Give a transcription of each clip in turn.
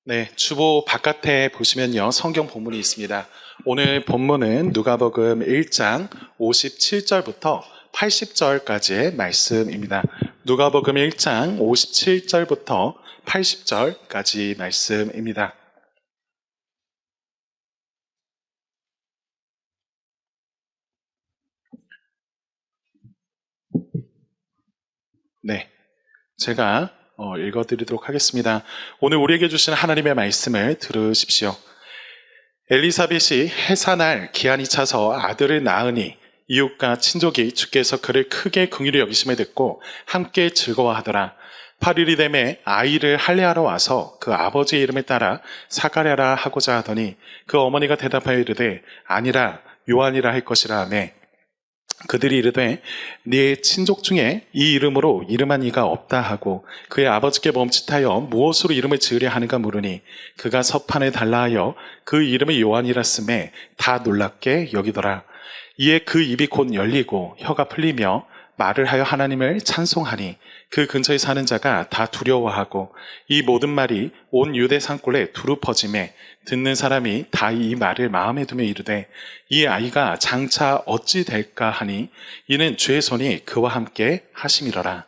네, 주보 바깥에 보시면요, 성경 본문이 있습니다. 오늘 본문은 누가복음 1장 57절부터 80절까지의 말씀입니다. 누가복음 1장 57절부터 80절까지 말씀입니다. 네, 제가 읽어드리도록 하겠습니다. 오늘 우리에게 주신 하나님의 말씀을 들으십시오. 엘리사벳이 해산할 기한이 차서 아들을 낳으니 이웃과 친족이 주께서 그를 크게 긍휼히 여기심을 듣고 함께 즐거워하더라. 8일이 되매 아이를 할례하러 와서 그 아버지의 이름을 따라 사가랴라 하고자 하더니 그 어머니가 대답하여 이르되 아니라 요한이라 할 것이라 하매 그들이 이르되 네 친족 중에 이 이름으로 이름한 이가 없다 하고 그의 아버지께 멈칫하여 무엇으로 이름을 지으려 하는가 물으니 그가 서판을 달라 하여 그 이름을 요한이라 쓰매 다 놀랍게 여기더라. 이에 그 입이 곧 열리고 혀가 풀리며 말을 하여 하나님을 찬송하니 그 근처에 사는 자가 다 두려워하고 이 모든 말이 온 유대 산골에 두루 퍼지매 듣는 사람이 다 이 말을 마음에 두며 이르되 이 아이가 장차 어찌 될까 하니 이는 주의 손이 그와 함께 하심이러라.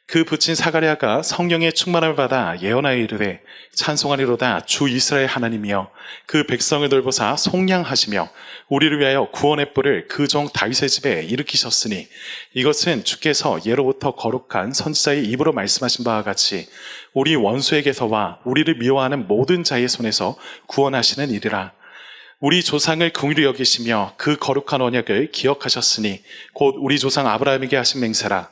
그 붙인 사가랴가 성령의 충만함을 받아 예언하여 이르되 찬송하리로다 주 이스라엘 하나님이여 그 백성을 돌보사 속량하시며 우리를 위하여 구원의 뿔을 그 종 다윗의 집에 일으키셨으니 이것은 주께서 예로부터 거룩한 선지자의 입으로 말씀하신 바와 같이 우리 원수에게서와 우리를 미워하는 모든 자의 손에서 구원하시는 일이라. 우리 조상을 긍휼히 여기시며 그 거룩한 언약을 기억하셨으니 곧 우리 조상 아브라함에게 하신 맹세라.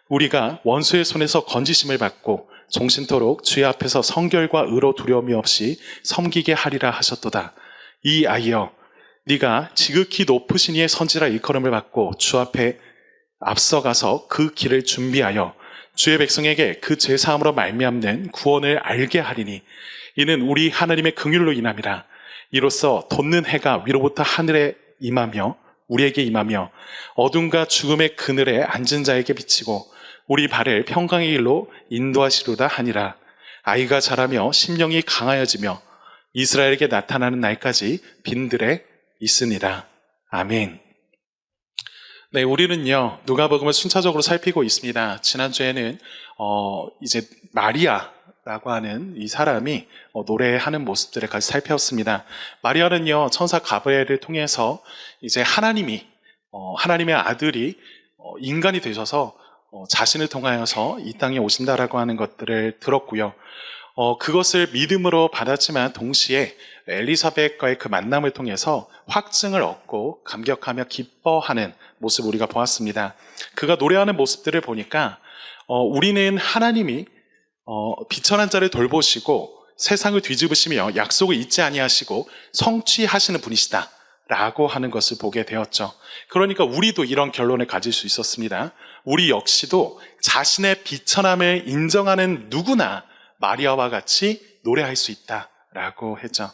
우리가 원수의 손에서 건지심을 받고 종신토록 주의 앞에서 성결과 의로 두려움이 없이 섬기게 하리라 하셨도다. 이 아이여 네가 지극히 높으신 이의 선지라 일컬음을 받고 주 앞에 앞서가서 그 길을 준비하여 주의 백성에게 그 죄사함으로 말미암는 구원을 알게 하리니 이는 우리 하나님의 긍휼로 인함이라. 이로써 돋는 해가 위로부터 하늘에 임하며 우리에게 임하며 어둠과 죽음의 그늘에 앉은 자에게 비치고 우리 발을 평강의 길로 인도하시로다 하니라. 아이가 자라며 심령이 강하여지며 이스라엘에게 나타나는 날까지 빈들에 있으니라. 아멘. 네, 우리는요 누가복음을 순차적으로 살피고 있습니다. 지난주에는 이제 마리아라고 하는 이 사람이 노래하는 모습들을 같이 살펴봤습니다. 마리아는요 천사 가브리엘을 통해서 이제 하나님의 아들이 인간이 되셔서 자신을 통하여서 이 땅에 오신다라고 하는 것들을 들었고요. 그것을 믿음으로 받았지만 동시에 엘리사벳과의 그 만남을 통해서 확증을 얻고 감격하며 기뻐하는 모습을 우리가 보았습니다. 그가 노래하는 모습들을 보니까 우리는 하나님이 비천한 자를 돌보시고 세상을 뒤집으시며 약속을 잊지 아니하시고 성취하시는 분이시다 라고 하는 것을 보게 되었죠. 그러니까 우리도 이런 결론을 가질 수 있었습니다. 우리 역시도 자신의 비천함을 인정하는 누구나 마리아와 같이 노래할 수 있다라고 했죠.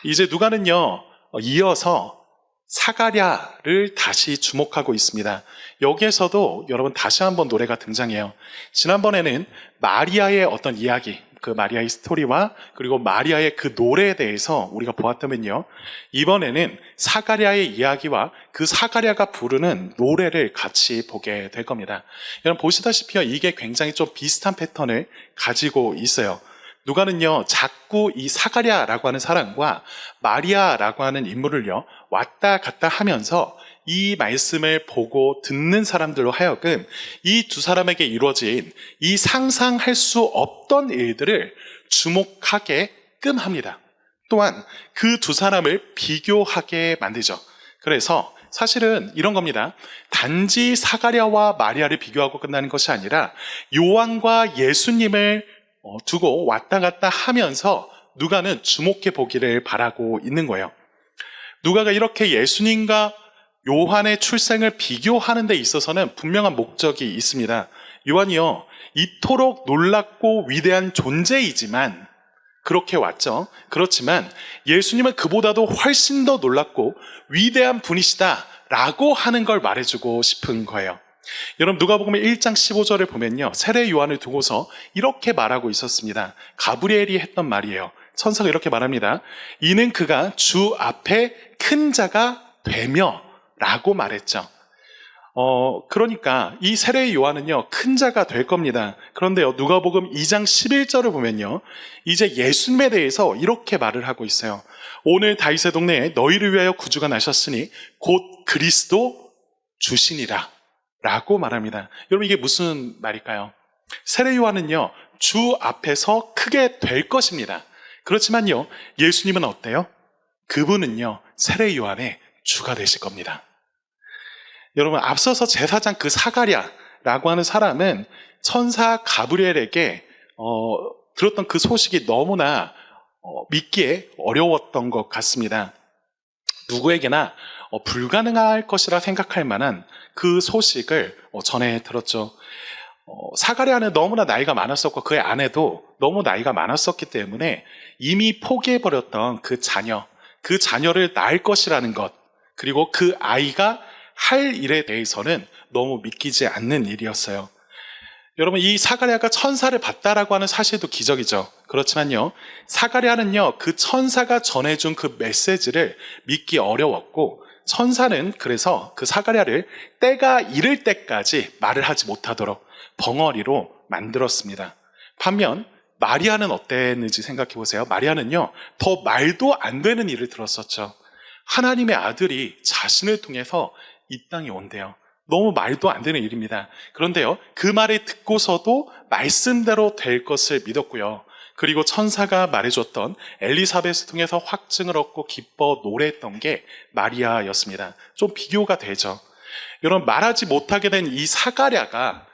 이제 누가는요 이어서 사가랴를 다시 주목하고 있습니다. 여기에서도 여러분 다시 한번 노래가 등장해요. 지난번에는 마리아의 어떤 이야기, 그 마리아의 스토리와 그리고 마리아의 그 노래에 대해서 우리가 보았다면요, 이번에는 사가랴의 이야기와 그 사가랴가 부르는 노래를 같이 보게 될 겁니다. 여러분 보시다시피 이게 굉장히 좀 비슷한 패턴을 가지고 있어요. 누가는요 자꾸 이 사가랴라고 하는 사람과 마리아라고 하는 인물을요 왔다 갔다 하면서 이 말씀을 보고 듣는 사람들로 하여금 이 두 사람에게 이루어진 이 상상할 수 없던 일들을 주목하게끔 합니다. 또한 그 두 사람을 비교하게 만들죠. 그래서 사실은 이런 겁니다. 단지 사가랴와 마리아를 비교하고 끝나는 것이 아니라 요한과 예수님을 두고 왔다 갔다 하면서 누가는 주목해 보기를 바라고 있는 거예요. 누가가 이렇게 예수님과 요한의 출생을 비교하는 데 있어서는 분명한 목적이 있습니다. 요한이요 이토록 놀랍고 위대한 존재이지만 그렇게 왔죠. 그렇지만 예수님은 그보다도 훨씬 더 놀랍고 위대한 분이시다라고 하는 걸 말해주고 싶은 거예요. 여러분 누가복음 1장 15절을 보면요 세례 요한을 두고서 이렇게 말하고 있었습니다. 가브리엘이 했던 말이에요. 천사가 이렇게 말합니다. 이는 그가 주 앞에 큰 자가 되며 라고 말했죠. 그러니까 이 세례 요한은요, 큰 자가 될 겁니다. 그런데요, 누가복음 2장 11절을 보면요, 이제 예수님에 대해서 이렇게 말을 하고 있어요. 오늘 다윗의 동네에 너희를 위하여 구주가 나셨으니 곧 그리스도 주시니라 라고 말합니다. 여러분, 이게 무슨 말일까요? 세례 요한은요, 주 앞에서 크게 될 것입니다. 그렇지만요, 예수님은 어때요? 그분은요, 세례 요한의 주가 되실 겁니다. 여러분, 앞서서 제사장 그 사가랴라고 하는 사람은 천사 가브리엘에게 들었던 그 소식이 너무나 믿기에 어려웠던 것 같습니다. 누구에게나 불가능할 것이라 생각할 만한 그 소식을 전해 들었죠. 사가랴는 너무나 나이가 많았었고 그의 아내도 너무 나이가 많았었기 때문에 이미 포기해버렸던 그 자녀를 낳을 것이라는 것, 그리고 그 아이가 할 일에 대해서는 너무 믿기지 않는 일이었어요. 여러분, 이 사가랴가 천사를 봤다라고 하는 사실도 기적이죠. 그렇지만요, 사가랴는요, 그 천사가 전해준 그 메시지를 믿기 어려웠고, 천사는 그래서 그 사가랴를 때가 이를 때까지 말을 하지 못하도록 벙어리로 만들었습니다. 반면 마리아는 어땠는지 생각해 보세요. 마리아는요, 더 말도 안 되는 일을 들었었죠. 하나님의 아들이 자신을 통해서 이 땅에 온대요. 너무 말도 안 되는 일입니다. 그런데요, 그 말을 듣고서도 말씀대로 될 것을 믿었고요. 그리고 천사가 말해줬던 엘리사벳을 통해서 확증을 얻고 기뻐 노래했던 게 마리아였습니다. 좀 비교가 되죠. 여러분, 말하지 못하게 된 이 사가랴가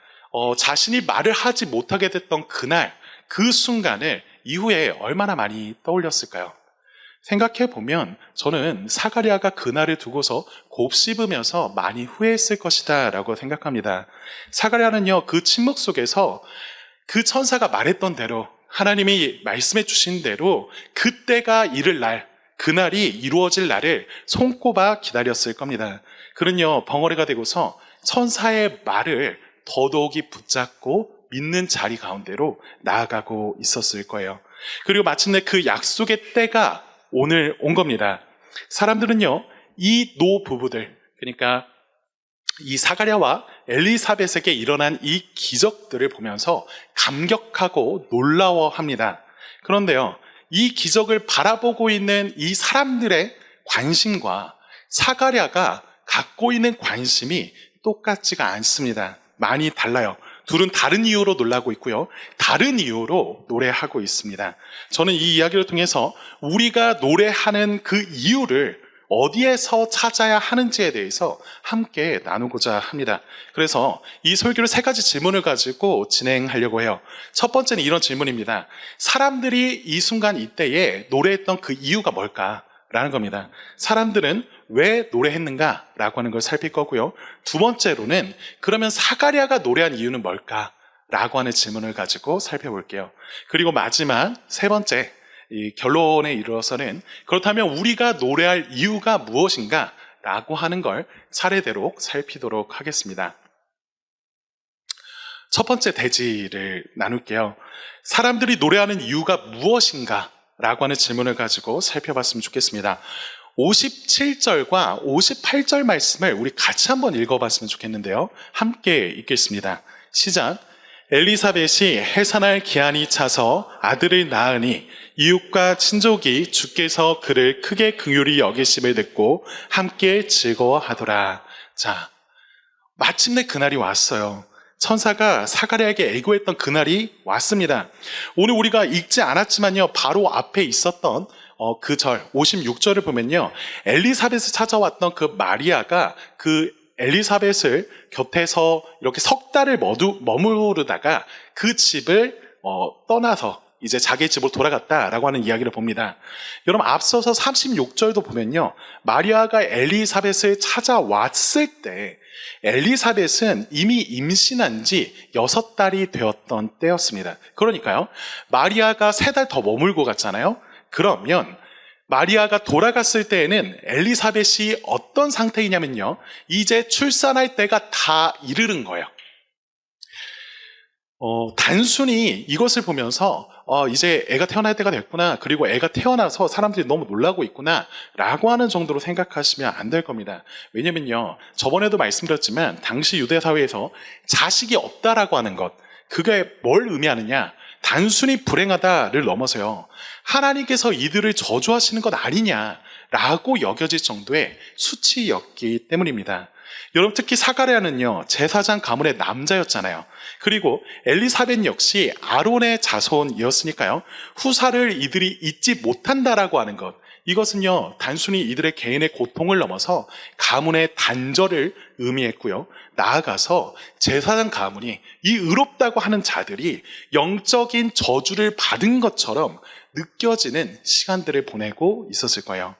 자신이 말을 하지 못하게 됐던 그날, 그 순간을 이후에 얼마나 많이 떠올렸을까요? 생각해 보면 저는 사가랴가 그날을 두고서 곱씹으면서 많이 후회했을 것이다 라고 생각합니다. 사가랴는요, 그 침묵 속에서 그 천사가 말했던 대로, 하나님이 말씀해 주신 대로 그때가 이를 날, 그날이 이루어질 날을 손꼽아 기다렸을 겁니다. 그는요, 벙어리가 되고서 천사의 말을 더더욱이 붙잡고 믿는 자리 가운데로 나아가고 있었을 거예요. 그리고 마침내 그 약속의 때가 오늘 온 겁니다. 사람들은요, 이 노부부들, 그러니까 이 사가랴와 엘리사벳에게 일어난 이 기적들을 보면서 감격하고 놀라워합니다. 그런데요, 이 기적을 바라보고 있는 이 사람들의 관심과 사가랴가 갖고 있는 관심이 똑같지가 않습니다. 많이 달라요. 둘은 다른 이유로 놀라고 있고요, 다른 이유로 노래하고 있습니다. 저는 이 이야기를 통해서 우리가 노래하는 그 이유를 어디에서 찾아야 하는지에 대해서 함께 나누고자 합니다. 그래서 이 설교를 3가지 질문을 가지고 진행하려고 해요. 첫 번째는 이런 질문입니다. 사람들이 이 순간 이때에 노래했던 그 이유가 뭘까라는 겁니다. 사람들은 왜 노래했는가? 라고 하는 걸 살필 거고요. 두 번째로는 그러면 사가랴가 노래한 이유는 뭘까? 라고 하는 질문을 가지고 살펴볼게요. 그리고 마지막 3번째, 이 결론에 이르러서는 그렇다면 우리가 노래할 이유가 무엇인가? 라고 하는 걸 차례대로 살피도록 하겠습니다. 첫 번째 대지를 나눌게요. 사람들이 노래하는 이유가 무엇인가? 라고 하는 질문을 가지고 살펴봤으면 좋겠습니다. 57절과 58절 말씀을 우리 같이 한번 읽어봤으면 좋겠는데요. 함께 읽겠습니다. 시작. 엘리사벳이 해산할 기한이 차서 아들을 낳으니 이웃과 친족이 주께서 그를 크게 긍휼히 여기심을 듣고 함께 즐거워하더라. 자, 마침내 그날이 왔어요. 천사가 사가랴에게 애고했던 그날이 왔습니다. 오늘 우리가 읽지 않았지만요, 바로 앞에 있었던 그 절 56절을 보면요, 엘리사벳을 찾아왔던 그 마리아가 그 엘리사벳을 곁에서 이렇게 석 달을 머무르다가 그 집을 떠나서 이제 자기 집으로 돌아갔다라고 하는 이야기를 봅니다. 여러분, 앞서서 36절도 보면요, 마리아가 엘리사벳을 찾아왔을 때 엘리사벳은 이미 임신한 지 6달이 되었던 때였습니다. 그러니까요, 마리아가 3달 더 머물고 갔잖아요. 그러면 마리아가 돌아갔을 때에는 엘리사벳이 어떤 상태이냐면요, 이제 출산할 때가 다 이르는 거예요. 단순히 이것을 보면서 이제 애가 태어날 때가 됐구나. 그리고 애가 태어나서 사람들이 너무 놀라고 있구나. 라고 하는 정도로 생각하시면 안 될 겁니다. 왜냐면요. 저번에도 말씀드렸지만 당시 유대 사회에서 자식이 없다라고 하는 것. 그게 뭘 의미하느냐. 단순히 불행하다를 넘어서요. 하나님께서 이들을 저주하시는 것 아니냐라고 여겨질 정도의 수치였기 때문입니다. 여러분 특히 사가랴는요. 제사장 가문의 남자였잖아요. 그리고 엘리사벳 역시 아론의 자손이었으니까요. 후사를 이들이 잊지 못한다라고 하는 것. 이것은요. 단순히 이들의 개인의 고통을 넘어서 가문의 단절을 의미했고요. 나아가서 제사장 가문이 이 의롭다고 하는 자들이 영적인 저주를 받은 것처럼 느껴지는 시간들을 보내고 있었을 거예요.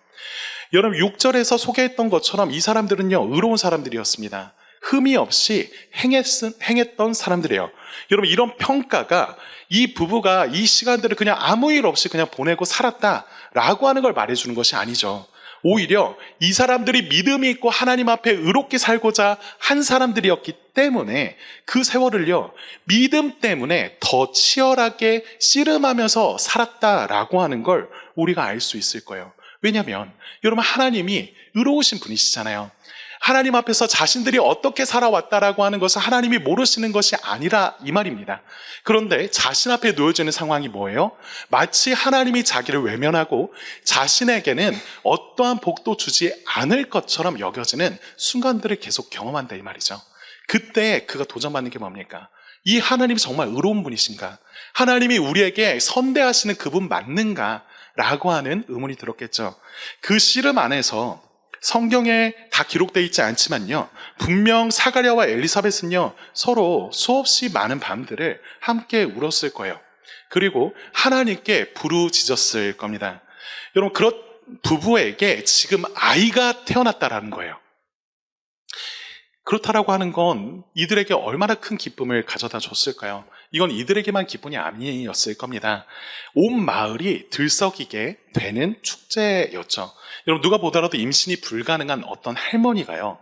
여러분 6절에서 소개했던 것처럼 이 사람들은요. 의로운 사람들이었습니다. 흠이 없이 행했던 사람들이에요. 여러분 이런 평가가 이 부부가 이 시간들을 그냥 아무 일 없이 그냥 보내고 살았다라고 하는 걸 말해주는 것이 아니죠. 오히려 이 사람들이 믿음이 있고 하나님 앞에 의롭게 살고자 한 사람들이었기 때문에 그 세월을요. 믿음 때문에 더 치열하게 씨름하면서 살았다라고 하는 걸 우리가 알 수 있을 거예요. 왜냐하면 여러분 하나님이 의로우신 분이시잖아요. 하나님 앞에서 자신들이 어떻게 살아왔다라고 하는 것을 하나님이 모르시는 것이 아니라 이 말입니다. 그런데 자신 앞에 놓여지는 상황이 뭐예요? 마치 하나님이 자기를 외면하고 자신에게는 어떠한 복도 주지 않을 것처럼 여겨지는 순간들을 계속 경험한다 이 말이죠. 그때 그가 도전받는 게 뭡니까? 이 하나님이 정말 의로운 분이신가? 하나님이 우리에게 선대하시는 그분 맞는가? 라고 하는 의문이 들었겠죠. 그 씨름 안에서 성경에 다 기록되어 있지 않지만요. 분명 사가랴와 엘리사벳은요. 서로 수없이 많은 밤들을 함께 울었을 거예요. 그리고 하나님께 부르짖었을 겁니다. 여러분 그런 부부에게 지금 아이가 태어났다라는 거예요. 그렇다라고 하는 건 이들에게 얼마나 큰 기쁨을 가져다 줬을까요? 이건 이들에게만 기쁨이 아니었을 겁니다. 온 마을이 들썩이게 되는 축제였죠. 여러분 누가 보더라도 임신이 불가능한 어떤 할머니가요.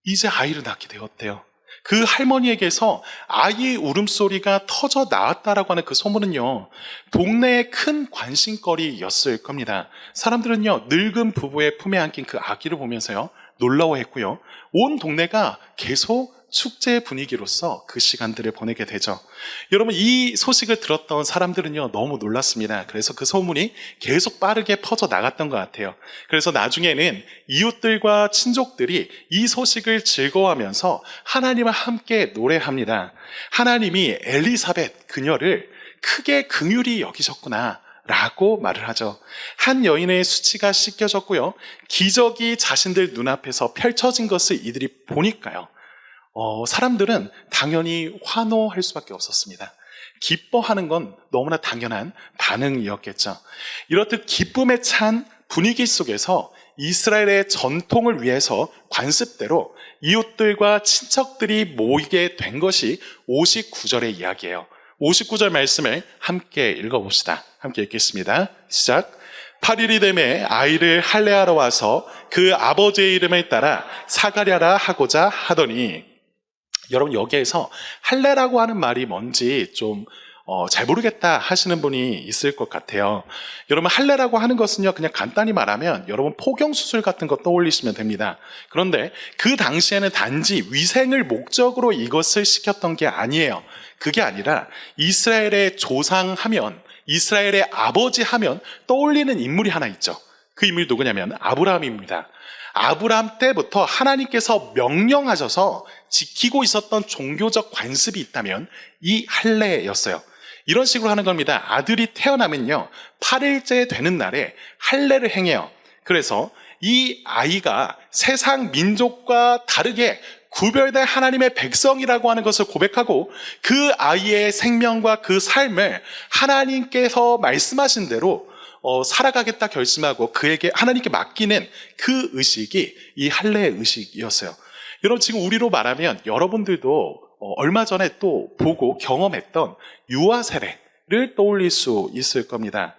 이제 아이를 낳게 되었대요. 그 할머니에게서 아이의 울음소리가 터져 나왔다라고 하는 그 소문은요. 동네의 큰 관심거리였을 겁니다. 사람들은요. 늙은 부부의 품에 안긴 그 아기를 보면서요. 놀라워했고요. 온 동네가 계속 축제 분위기로서 그 시간들을 보내게 되죠. 여러분 이 소식을 들었던 사람들은요 너무 놀랐습니다. 그래서 그 소문이 계속 빠르게 퍼져 나갔던 것 같아요. 그래서 나중에는 이웃들과 친족들이 이 소식을 즐거워하면서 하나님을 함께 노래합니다. 하나님이 엘리사벳 그녀를 크게 긍휼히 여기셨구나 라고 말을 하죠. 한 여인의 수치가 씻겨졌고요. 기적이 자신들 눈앞에서 펼쳐진 것을 이들이 보니까요. 사람들은 당연히 환호할 수밖에 없었습니다. 기뻐하는 건 너무나 당연한 반응이었겠죠. 이렇듯 기쁨에 찬 분위기 속에서 이스라엘의 전통을 위해서 관습대로 이웃들과 친척들이 모이게 된 것이 59절의 이야기예요. 59절 말씀을 함께 읽어봅시다. 함께 읽겠습니다. 시작. 8일이 되매 아이를 할례하러 와서 그 아버지의 이름을 따라 사가랴라 하고자 하더니, 여러분 여기에서 할례라고 하는 말이 뭔지 좀 잘 모르겠다 하시는 분이 있을 것 같아요. 여러분 할례라고 하는 것은요 그냥 간단히 말하면 여러분 포경수술 같은 거 떠올리시면 됩니다. 그런데 그 당시에는 단지 위생을 목적으로 이것을 시켰던 게 아니에요. 그게 아니라 이스라엘의 조상 하면, 이스라엘의 아버지 하면 떠올리는 인물이 하나 있죠. 그 인물이 누구냐면 아브라함입니다. 아브라함 때부터 하나님께서 명령하셔서 지키고 있었던 종교적 관습이 있다면 이 할례였어요. 이런 식으로 하는 겁니다. 아들이 태어나면요 8일째 되는 날에 할례를 행해요. 그래서 이 아이가 세상 민족과 다르게 구별된 하나님의 백성이라고 하는 것을 고백하고 그 아이의 생명과 그 삶을 하나님께서 말씀하신 대로 살아가겠다 결심하고 그에게 하나님께 맡기는 그 의식이 이 할례의 의식이었어요. 여러분 지금 우리로 말하면 여러분들도 얼마 전에 또 보고 경험했던 유아 세례를 떠올릴 수 있을 겁니다.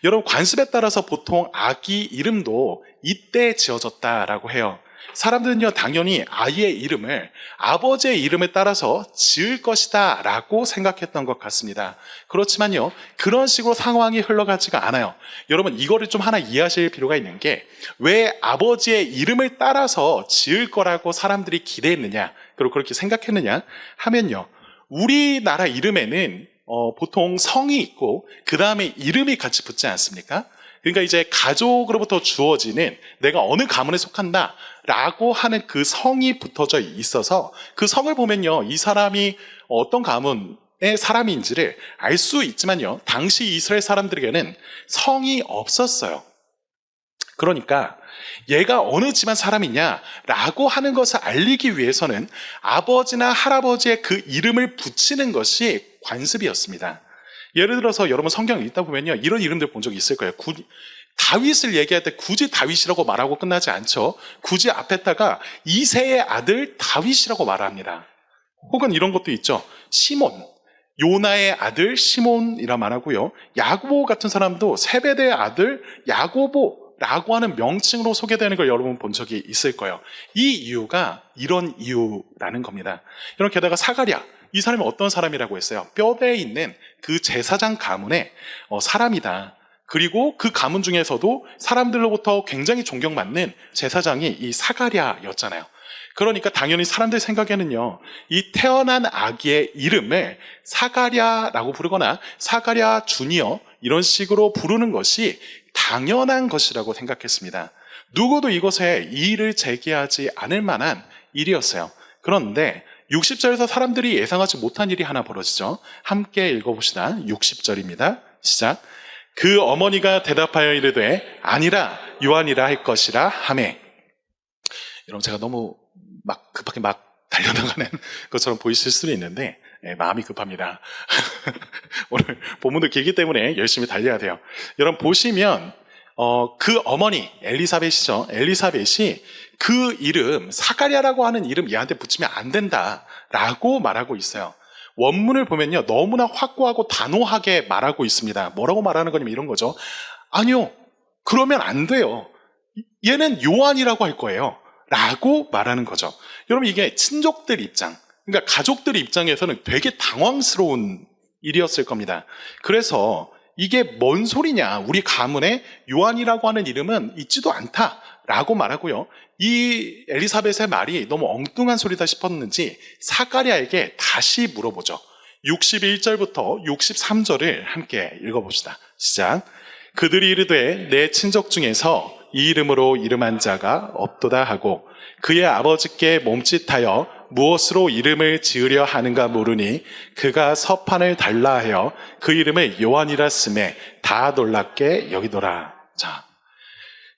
여러분 관습에 따라서 보통 아기 이름도 이때 지어졌다라고 해요. 사람들은요, 당연히 아이의 이름을 아버지의 이름에 따라서 지을 것이다 라고 생각했던 것 같습니다. 그렇지만요, 그런 식으로 상황이 흘러가지가 않아요. 여러분, 이거를 좀 하나 이해하실 필요가 있는 게, 왜 아버지의 이름을 따라서 지을 거라고 사람들이 기대했느냐, 그리고 그렇게 생각했느냐 하면요, 우리나라 이름에는 보통 성이 있고 그 다음에 이름이 같이 붙지 않습니까? 그러니까 이제 가족으로부터 주어지는 내가 어느 가문에 속한다 라고 하는 그 성이 붙어져 있어서, 그 성을 보면요, 이 사람이 어떤 가문의 사람인지를 알 수 있지만요, 당시 이스라엘 사람들에게는 성이 없었어요. 그러니까 얘가 어느 집안 사람이냐라고 하는 것을 알리기 위해서는 아버지나 할아버지의 그 이름을 붙이는 것이 관습이었습니다. 예를 들어서 여러분 성경을 읽다 보면요, 이런 이름들 본 적이 있을 거예요. 다윗을 얘기할 때 굳이 다윗이라고 말하고 끝나지 않죠. 굳이 앞에다가 이새의 아들 다윗이라고 말합니다. 혹은 이런 것도 있죠. 시몬, 요나의 아들 시몬이라 말하고요. 야고보 같은 사람도 세베대의 아들 야고보라고 하는 명칭으로 소개되는 걸 여러분 본 적이 있을 거예요. 이 이유가 이런 이유라는 겁니다. 여러분, 게다가 사가랴, 이 사람이 어떤 사람이라고 했어요? 뼈대에 있는 그 제사장 가문의 사람이다. 그리고 그 가문 중에서도 사람들로부터 굉장히 존경받는 제사장이 이 사가랴였잖아요. 그러니까 당연히 사람들 생각에는요, 이 태어난 아기의 이름을 사가랴라고 부르거나 사가랴 주니어 이런 식으로 부르는 것이 당연한 것이라고 생각했습니다. 누구도 이것에 이의를 제기하지 않을 만한 일이었어요. 그런데 60절에서 사람들이 예상하지 못한 일이 하나 벌어지죠. 함께 읽어봅시다. 60절입니다. 시작. 그 어머니가 대답하여 이르되 아니라 요한이라 할 것이라 하매. 여러분, 제가 너무 급하게 달려나가는 것처럼 보이실 수도 있는데, 마음이 급합니다. 오늘 본문도 길기 때문에 열심히 달려야 돼요. 여러분 보시면 그 어머니 엘리사벳이죠. 엘리사벳이 그 이름 사가랴라고 하는 이름 얘한테 붙이면 안 된다라고 말하고 있어요. 원문을 보면요, 너무나 확고하고 단호하게 말하고 있습니다. 뭐라고 말하는 거냐면 이런 거죠. 아니요, 그러면 안 돼요. 얘는 요한이라고 할 거예요 라고 말하는 거죠. 여러분, 이게 친족들 입장, 그러니까 가족들 입장에서는 되게 당황스러운 일이었을 겁니다. 그래서 이게 뭔 소리냐, 우리 가문에 요한이라고 하는 이름은 있지도 않다라고 말하고요, 이 엘리사벳의 말이 너무 엉뚱한 소리다 싶었는지 사가랴에게 다시 물어보죠. 61절부터 63절을 함께 읽어봅시다. 시작. 그들이 이르되 내 친족 중에서 이 이름으로 이름한 자가 없도다 하고 그의 아버지께 몸짓하여 무엇으로 이름을 지으려 하는가 모르니 그가 서판을 달라 하여 그 이름을 요한이라 쓰매 다 놀랍게 여기더라. 자,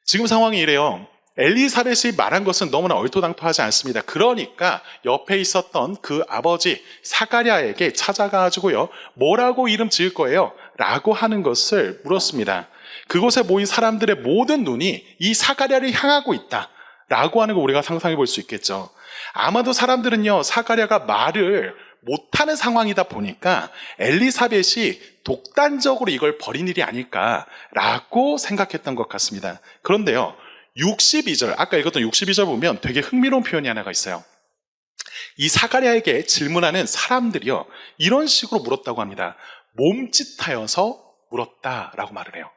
지금 상황이 이래요. 엘리사벳이 말한 것은 너무나 얼토당토하지 않습니다. 그러니까 옆에 있었던 그 아버지 사가랴에게 찾아가지고요, 뭐라고 이름 지을 거예요? 라고 하는 것을 물었습니다. 그곳에 모인 사람들의 모든 눈이 이 사가랴를 향하고 있다 라고 하는 거 우리가 상상해 볼 수 있겠죠. 아마도 사람들은요, 사가랴가 말을 못하는 상황이다 보니까 엘리사벳이 독단적으로 이걸 벌인 일이 아닐까라고 생각했던 것 같습니다. 그런데요, 62절, 아까 읽었던 62절 보면 되게 흥미로운 표현이 하나가 있어요. 이 사가랴에게 질문하는 사람들이요, 이런 식으로 물었다고 합니다. 몸짓하여서 물었다라고 말을 해요.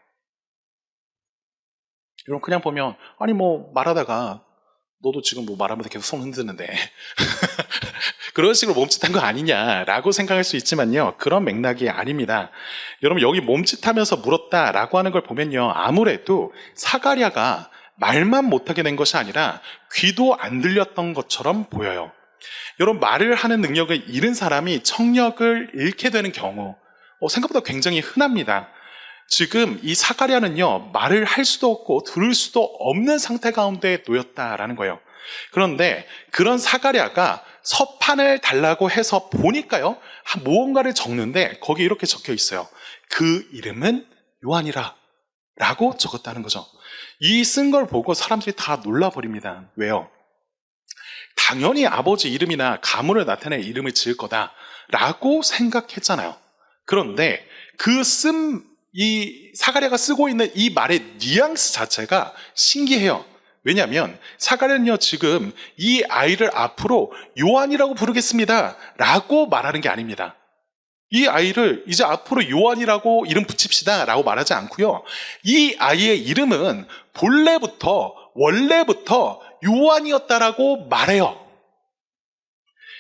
여러분, 그냥 보면 아니 말하다가 너도 지금 말하면서 계속 손 흔드는데 그런 식으로 몸짓한 거 아니냐라고 생각할 수 있지만요, 그런 맥락이 아닙니다. 여러분, 여기 몸짓하면서 물었다라고 하는 걸 보면요, 아무래도 사가랴가 말만 못하게 된 것이 아니라 귀도 안 들렸던 것처럼 보여요. 여러분, 말을 하는 능력을 잃은 사람이 청력을 잃게 되는 경우 생각보다 굉장히 흔합니다. 지금 이 사가랴는요, 말을 할 수도 없고 들을 수도 없는 상태 가운데 놓였다라는 거예요. 그런데 그런 사가랴가 서판을 달라고 해서 보니까요, 무언가를 적는데 거기 이렇게 적혀 있어요. 그 이름은 요한이라 라고 적었다는 거죠. 이 쓴 걸 보고 사람들이 다 놀라버립니다. 왜요? 당연히 아버지 이름이나 가문을 나타낼 이름을 지을 거다라고 생각했잖아요. 그런데 이 사가랴가 쓰고 있는 이 말의 뉘앙스 자체가 신기해요. 왜냐하면 사가랴는요, 지금 이 아이를 앞으로 요한이라고 부르겠습니다 라고 말하는 게 아닙니다. 이 아이를 이제 앞으로 요한이라고 이름 붙입시다 라고 말하지 않고요, 이 아이의 이름은 원래부터 요한이었다라고 말해요.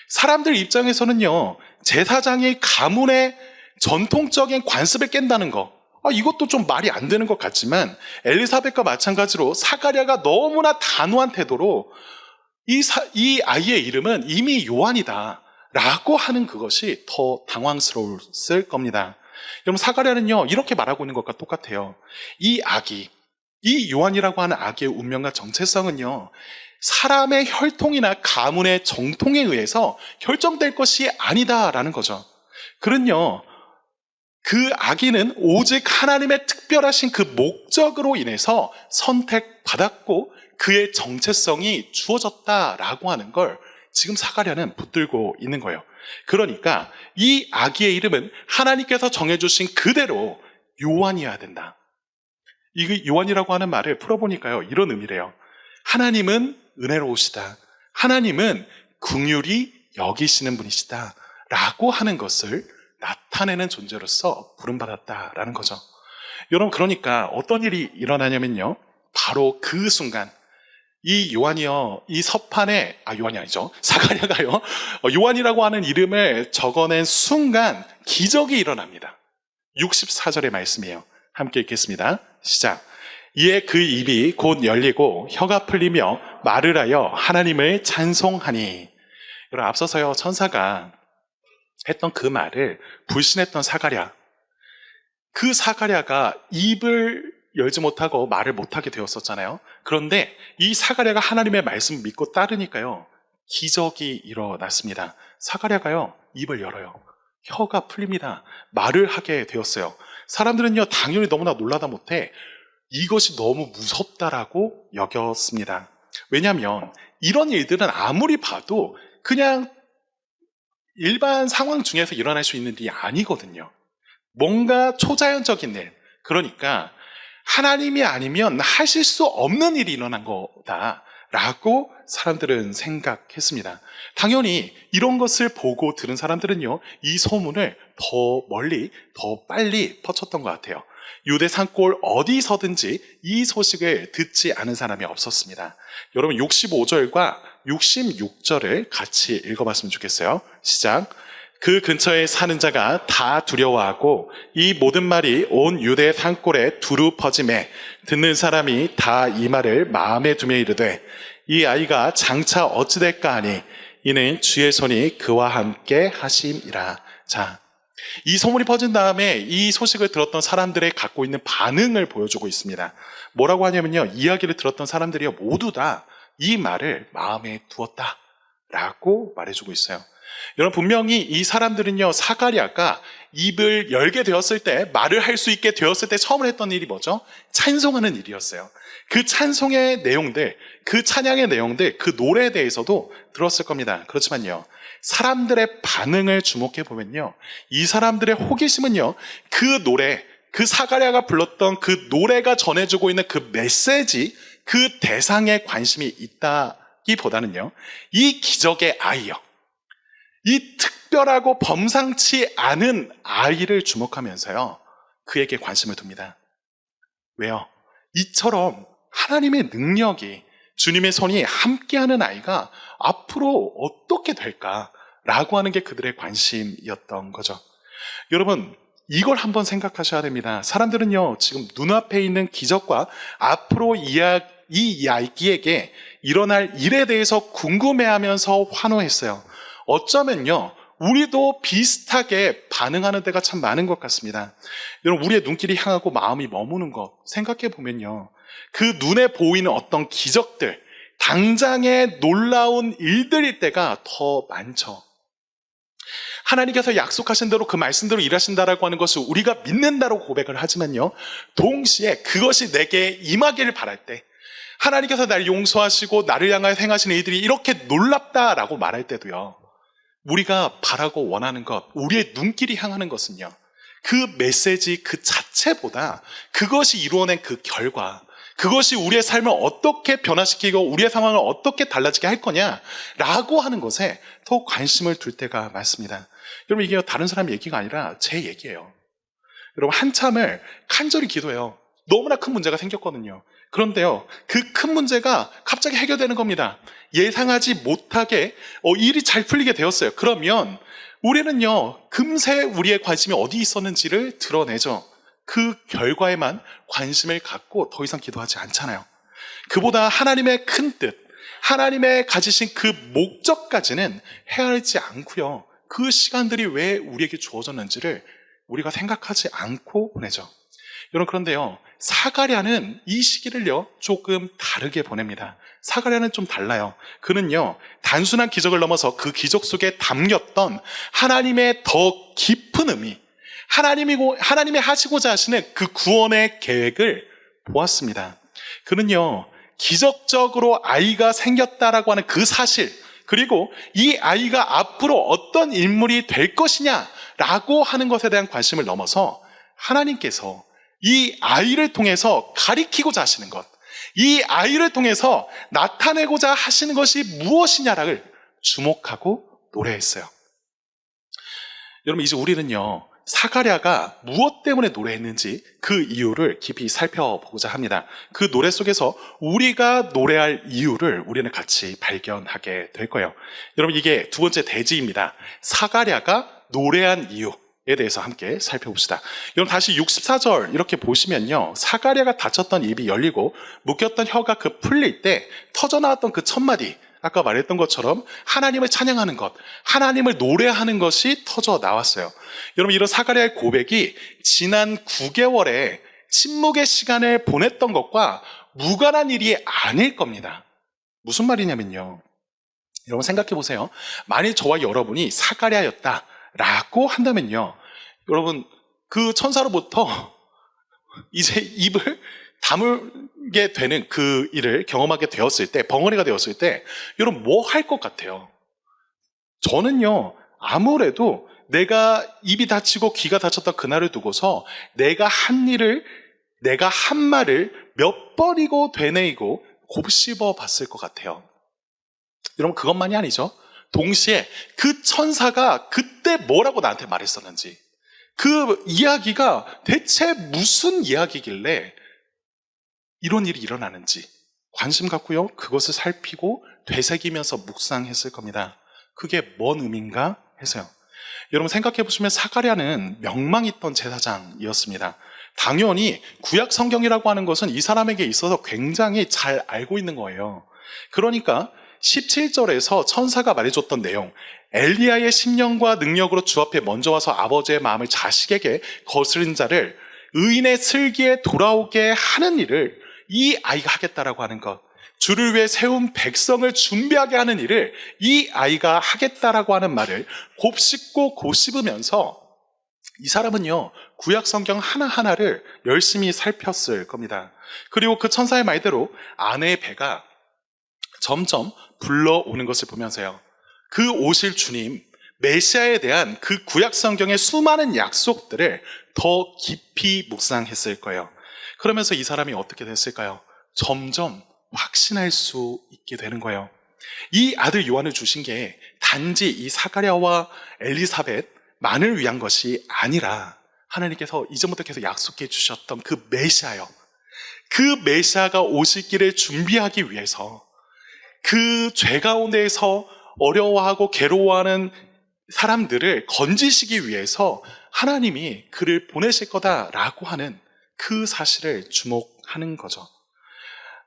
사람들 입장에서는요, 제사장이 가문의 전통적인 관습을 깬다는 거, 이것도 좀 말이 안 되는 것 같지만, 엘리사벳과 마찬가지로 사가랴가 너무나 단호한 태도로 이 아이의 이름은 이미 요한이다 라고 하는 그것이 더 당황스러웠을 겁니다. 여러분, 사가랴는요, 이렇게 말하고 있는 것과 똑같아요. 이 요한이라고 하는 아기의 운명과 정체성은요, 사람의 혈통이나 가문의 정통에 의해서 결정될 것이 아니다라는 거죠. 그는요, 그 아기는 오직 하나님의 특별하신 그 목적으로 인해서 선택받았고 그의 정체성이 주어졌다라고 하는 걸 지금 사가랴는 붙들고 있는 거예요. 그러니까 이 아기의 이름은 하나님께서 정해주신 그대로 요한이어야 된다. 이 요한이라고 하는 말을 풀어보니까요, 이런 의미래요. 하나님은 은혜로우시다, 하나님은 긍휼히 여기시는 분이시다 라고 하는 것을 나타내는 존재로서 부름받았다라는 거죠. 여러분, 그러니까 어떤 일이 일어나냐면요, 바로 그 순간 이 요한이요, 이 서판에, 요한이 아니죠, 사가랴가요, 요한이라고 하는 이름을 적어낸 순간 기적이 일어납니다. 64절의 말씀이에요. 함께 읽겠습니다. 시작. 이에 그 입이 곧 열리고 혀가 풀리며 말을 하여 하나님을 찬송하니. 여러분, 앞서서요, 천사가 했던 그 말을 불신했던 사가랴, 그 사가랴가 입을 열지 못하고 말을 못하게 되었었잖아요. 그런데 이 사가랴가 하나님의 말씀을 믿고 따르니까요, 기적이 일어났습니다. 사가랴가요, 입을 열어요. 혀가 풀립니다. 말을 하게 되었어요. 사람들은요, 당연히 너무나 놀라다 못해 이것이 너무 무섭다라고 여겼습니다. 왜냐하면 이런 일들은 아무리 봐도 그냥 일반 상황 중에서 일어날 수 있는 일이 아니거든요. 뭔가 초자연적인 일, 그러니까 하나님이 아니면 하실 수 없는 일이 일어난 거다라고 사람들은 생각했습니다. 당연히 이런 것을 보고 들은 사람들은요, 이 소문을 더 멀리, 더 빨리 퍼쳤던 것 같아요. 유대 산골 어디서든지 이 소식을 듣지 않은 사람이 없었습니다. 여러분, 65절과 66절을 같이 읽어봤으면 좋겠어요. 시작. 그 근처에 사는 자가 다 두려워하고 이 모든 말이 온 유대 산골에 두루 퍼짐에 듣는 사람이 다 이 말을 마음에 두며 이르되 이 아이가 장차 어찌 될까 하니 이는 주의 손이 그와 함께 하심이라. 자, 이 소문이 퍼진 다음에 이 소식을 들었던 사람들의 갖고 있는 반응을 보여주고 있습니다. 뭐라고 하냐면요, 이야기를 들었던 사람들이 모두 다 이 말을 마음에 두었다라고 말해주고 있어요. 여러분, 분명히 이 사람들은요, 사가랴가 입을 열게 되었을 때, 말을 할 수 있게 되었을 때 처음으로 했던 일이 뭐죠? 찬송하는 일이었어요. 그 찬송의 내용들, 그 찬양의 내용들, 그 노래에 대해서도 들었을 겁니다. 그렇지만요, 사람들의 반응을 주목해 보면요, 이 사람들의 호기심은요, 그 노래, 그 사가랴가 불렀던 그 노래가 전해주고 있는 그 메시지, 그 대상에 관심이 있다기보다는요, 이 기적의 아이요, 이 특별하고 범상치 않은 아이를 주목하면서요, 그에게 관심을 둡니다. 왜요? 이처럼 하나님의 능력이, 주님의 손이 함께하는 아이가 앞으로 어떻게 될까라고 하는 게 그들의 관심이었던 거죠. 여러분, 이걸 한번 생각하셔야 됩니다. 사람들은요, 지금 눈앞에 있는 기적과 앞으로 이 아이에게 일어날 일에 대해서 궁금해하면서 환호했어요. 어쩌면요, 우리도 비슷하게 반응하는 데가 참 많은 것 같습니다. 여러분, 우리의 눈길이 향하고 마음이 머무는 것 생각해 보면요, 그 눈에 보이는 어떤 기적들, 당장의 놀라운 일들일 때가 더 많죠. 하나님께서 약속하신 대로 그 말씀대로 일하신다라고 하는 것을 우리가 믿는다고 고백을 하지만요, 동시에 그것이 내게 임하기를 바랄 때, 하나님께서 나를 용서하시고 나를 향하여 행하시는 일들이 이렇게 놀랍다라고 말할 때도요, 우리가 바라고 원하는 것, 우리의 눈길이 향하는 것은요, 그 메시지 그 자체보다 그것이 이루어낸 그 결과, 그것이 우리의 삶을 어떻게 변화시키고 우리의 상황을 어떻게 달라지게 할 거냐라고 하는 것에 더욱 관심을 둘 때가 많습니다. 여러분, 이게 다른 사람 얘기가 아니라 제 얘기예요. 여러분, 한참을 간절히 기도해요. 너무나 큰 문제가 생겼거든요. 그런데요, 그 큰 문제가 갑자기 해결되는 겁니다. 예상하지 못하게 일이 잘 풀리게 되었어요. 그러면 우리는요, 금세 우리의 관심이 어디 있었는지를 드러내죠. 그 결과에만 관심을 갖고 더 이상 기도하지 않잖아요. 그보다 하나님의 큰 뜻, 하나님의 가지신 그 목적까지는 헤아리지 않고요, 그 시간들이 왜 우리에게 주어졌는지를 우리가 생각하지 않고 보내죠. 여러분, 그런데요, 사가랴는 이 시기를요 조금 다르게 보냅니다. 사가랴는 좀 달라요. 그는요, 단순한 기적을 넘어서 그 기적 속에 담겼던 하나님의 더 깊은 의미, 하나님이 하시고자 하시는 그 구원의 계획을 보았습니다. 그는요, 기적적으로 아이가 생겼다라고 하는 그 사실, 그리고 이 아이가 앞으로 어떤 인물이 될 것이냐라고 하는 것에 대한 관심을 넘어서 하나님께서 이 아이를 통해서 가리키고자 하시는 것, 이 아이를 통해서 나타내고자 하시는 것이 무엇이냐를 주목하고 노래했어요. 여러분, 이제 우리는요, 사가랴가 무엇 때문에 노래했는지 그 이유를 깊이 살펴보고자 합니다. 그 노래 속에서 우리가 노래할 이유를 우리는 같이 발견하게 될 거예요. 여러분, 이게 두 번째 대지입니다. 사가랴가 노래한 이유에 대해서 함께 살펴봅시다. 여러분, 다시 64절 이렇게 보시면요, 사가랴가 다쳤던 입이 열리고 묶였던 혀가 풀릴 때 터져나왔던 그 첫마디, 아까 말했던 것처럼 하나님을 찬양하는 것, 하나님을 노래하는 것이 터져 나왔어요. 여러분, 이런 사가랴의 고백이 지난 9개월의 침묵의 시간을 보냈던 것과 무관한 일이 아닐 겁니다. 무슨 말이냐면요, 여러분 생각해 보세요. 만일 저와 여러분이 사가랴였다라고 한다면요, 여러분, 그 천사로부터 이제 입을 다물게 되는 그 일을 경험하게 되었을 때, 벙어리가 되었을 때, 여러분 뭐 할 것 같아요? 저는요, 아무래도 내가 입이 다치고 귀가 다쳤던 그날을 두고서 내가 한 말을 몇 번이고 되뇌이고 곱씹어 봤을 것 같아요. 여러분, 그것만이 아니죠. 동시에 그 천사가 그때 뭐라고 나한테 말했었는지, 그 이야기가 대체 무슨 이야기길래 이런 일이 일어나는지 관심 갖고요, 그것을 살피고 되새기면서 묵상했을 겁니다. 그게 뭔 의미인가 해서요. 여러분, 생각해 보시면 사가랴는 명망 있던 제사장이었습니다. 당연히 구약 성경이라고 하는 것은 이 사람에게 있어서 굉장히 잘 알고 있는 거예요. 그러니까 17절에서 천사가 말해줬던 내용, 엘리야의 심령과 능력으로 주 앞에 먼저 와서 아버지의 마음을 자식에게 거스른 자를 의인의 슬기에 돌아오게 하는 일을 이 아이가 하겠다라고 하는 것, 주를 위해 세운 백성을 준비하게 하는 일을 이 아이가 하겠다라고 하는 말을 곱씹고 곱씹으면서 이 사람은요, 구약 성경 하나하나를 열심히 살폈을 겁니다. 그리고 그 천사의 말대로 아내의 배가 점점 불러오는 것을 보면서요, 그 오실 주님 메시아에 대한 그 구약 성경의 수많은 약속들을 더 깊이 묵상했을 거예요. 그러면서 이 사람이 어떻게 됐을까요? 점점 확신할 수 있게 되는 거예요. 이 아들 요한을 주신 게 단지 이 사가랴와 엘리사벳만을 위한 것이 아니라 하나님께서 이전부터 계속 약속해 주셨던 그 메시아요, 그 메시아가 오실 길을 준비하기 위해서, 그 죄 가운데에서 어려워하고 괴로워하는 사람들을 건지시기 위해서 하나님이 그를 보내실 거다라고 하는 그 사실을 주목하는 거죠.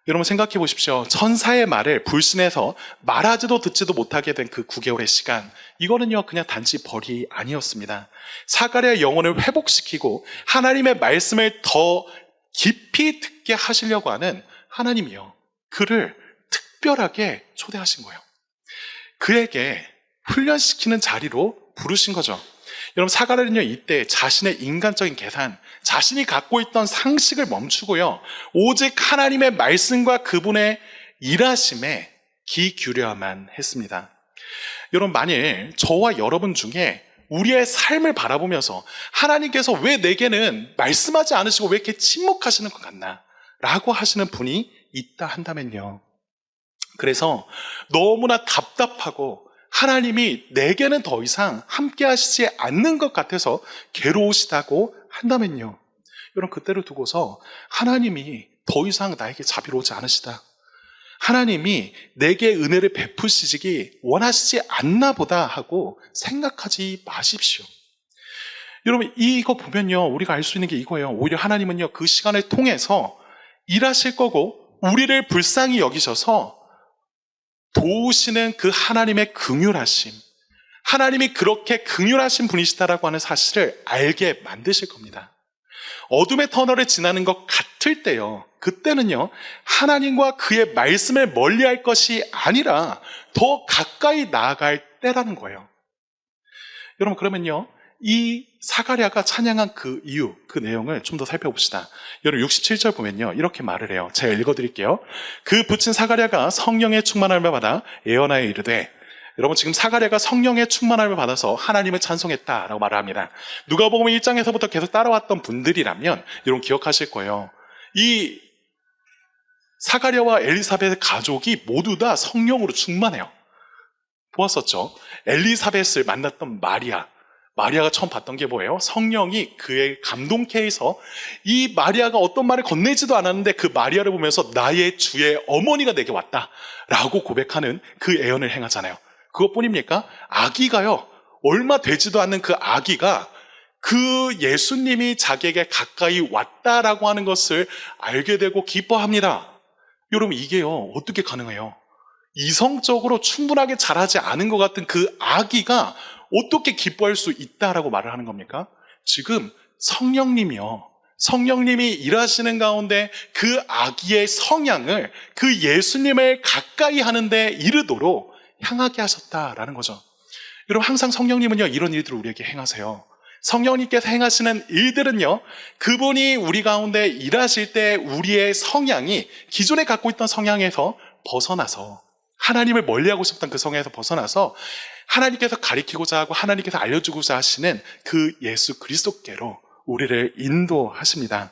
여러분, 생각해 보십시오. 천사의 말을 불신해서 말하지도 듣지도 못하게 된 그 9개월의 시간, 이거는요 그냥 단지 벌이 아니었습니다. 사가랴의 영혼을 회복시키고 하나님의 말씀을 더 깊이 듣게 하시려고 하는 하나님이요, 그를 특별하게 초대하신 거예요. 그에게 훈련시키는 자리로 부르신 거죠. 여러분, 사가랴는요 이때 자신의 인간적인 계산, 자신이 갖고 있던 상식을 멈추고요, 오직 하나님의 말씀과 그분의 일하심에 귀 기울여야만 했습니다. 여러분, 만일 저와 여러분 중에 우리의 삶을 바라보면서 하나님께서 왜 내게는 말씀하지 않으시고 왜 이렇게 침묵하시는 것 같나 라고 하시는 분이 있다 한다면요. 그래서 너무나 답답하고 하나님이 내게는 더 이상 함께 하시지 않는 것 같아서 괴로우시다고 한다면요. 여러분, 그때를 두고서 하나님이 더 이상 나에게 자비로우지 않으시다, 하나님이 내게 은혜를 베푸시기 원하시지 않나 보다 하고 생각하지 마십시오. 여러분, 이거 보면요, 우리가 알 수 있는 게 이거예요. 오히려 하나님은요, 그 시간을 통해서 일하실 거고 우리를 불쌍히 여기셔서 도우시는 그 하나님의 긍휼하심, 하나님이 그렇게 긍휼하신 분이시다라고 하는 사실을 알게 만드실 겁니다. 어둠의 터널을 지나는 것 같을 때요, 그때는요, 하나님과 그의 말씀을 멀리할 것이 아니라 더 가까이 나아갈 때라는 거예요. 여러분, 그러면요, 이 사가랴가 찬양한 그 이유, 그 내용을 좀 더 살펴봅시다. 여러분, 67절 보면요, 이렇게 말을 해요. 제가 읽어드릴게요. 그 붙인 사가랴가 성령의 충만함을 받아 예언하여 이르되, 여러분, 지금 사가랴가 성령의 충만함을 받아서 하나님을 찬송했다라고 말을 합니다. 누가복음 1장에서부터 계속 따라왔던 분들이라면 여러분 기억하실 거예요. 이 사가랴와 엘리사벳의 가족이 모두 다 성령으로 충만해요. 보았었죠? 엘리사벳을 만났던 마리아가 처음 봤던 게 뭐예요? 성령이 그의 감동케 해서 이 마리아가 어떤 말을 건네지도 않았는데 그 마리아를 보면서 나의 주의 어머니가 내게 왔다 라고 고백하는 그 예언을 행하잖아요. 그것뿐입니까? 아기가요, 얼마 되지도 않는 그 아기가 그 예수님이 자기에게 가까이 왔다라고 하는 것을 알게 되고 기뻐합니다. 여러분, 이게요, 어떻게 가능해요? 이성적으로 충분하게 자라지 않은 것 같은 그 아기가 어떻게 기뻐할 수 있다라고 말을 하는 겁니까? 지금 성령님이 일하시는 가운데 그 아기의 성향을, 그 예수님을 가까이 하는데 이르도록 향하게 하셨다라는 거죠. 여러분, 항상 성령님은요, 이런 일들을 우리에게 행하세요. 성령님께서 행하시는 일들은요, 그분이 우리 가운데 일하실 때 우리의 성향이 기존에 갖고 있던 성향에서 벗어나서, 하나님을 멀리하고 싶던 그 성향에서 벗어나서 하나님께서 가리키고자 하고 하나님께서 알려주고자 하시는 그 예수 그리스도께로 우리를 인도하십니다.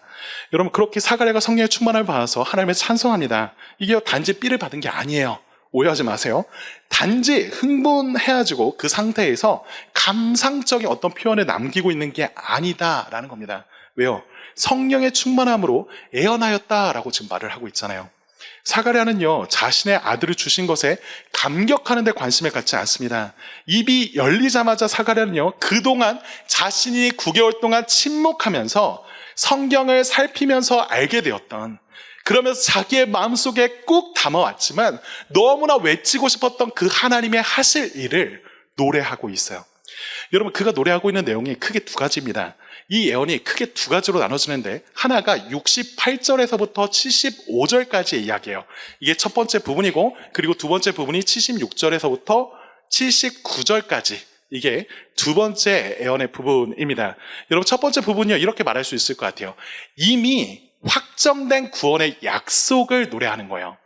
여러분, 그렇게 사가랴가 성령의 충만함을 받아서 하나님을 찬송합니다. 이게 단지 삐를 받은 게 아니에요. 오해하지 마세요. 단지 흥분해가지고 그 상태에서 감상적인 어떤 표현을 남기고 있는 게 아니다라는 겁니다. 왜요? 성령의 충만함으로 예언하였다라고 지금 말을 하고 있잖아요. 사가랴는요, 자신의 아들을 주신 것에 감격하는 데 관심을 갖지 않습니다. 입이 열리자마자 사가랴는요, 그동안 자신이 9개월 동안 침묵하면서 성경을 살피면서 알게 되었던, 그러면서 자기의 마음속에 꾹 담아왔지만 너무나 외치고 싶었던 그 하나님의 하실 일을 노래하고 있어요. 여러분, 그가 노래하고 있는 내용이 크게 두 가지입니다. 이 예언이 크게 두 가지로 나눠지는데, 하나가 68절에서부터 75절까지의 이야기예요. 이게 첫 번째 부분이고, 그리고 두 번째 부분이 76절에서부터 79절까지, 이게 두 번째 예언의 부분입니다. 여러분, 첫 번째 부분이요, 이렇게 말할 수 있을 것 같아요. 이미 확정된 구원의 약속을 노래하는 거예요.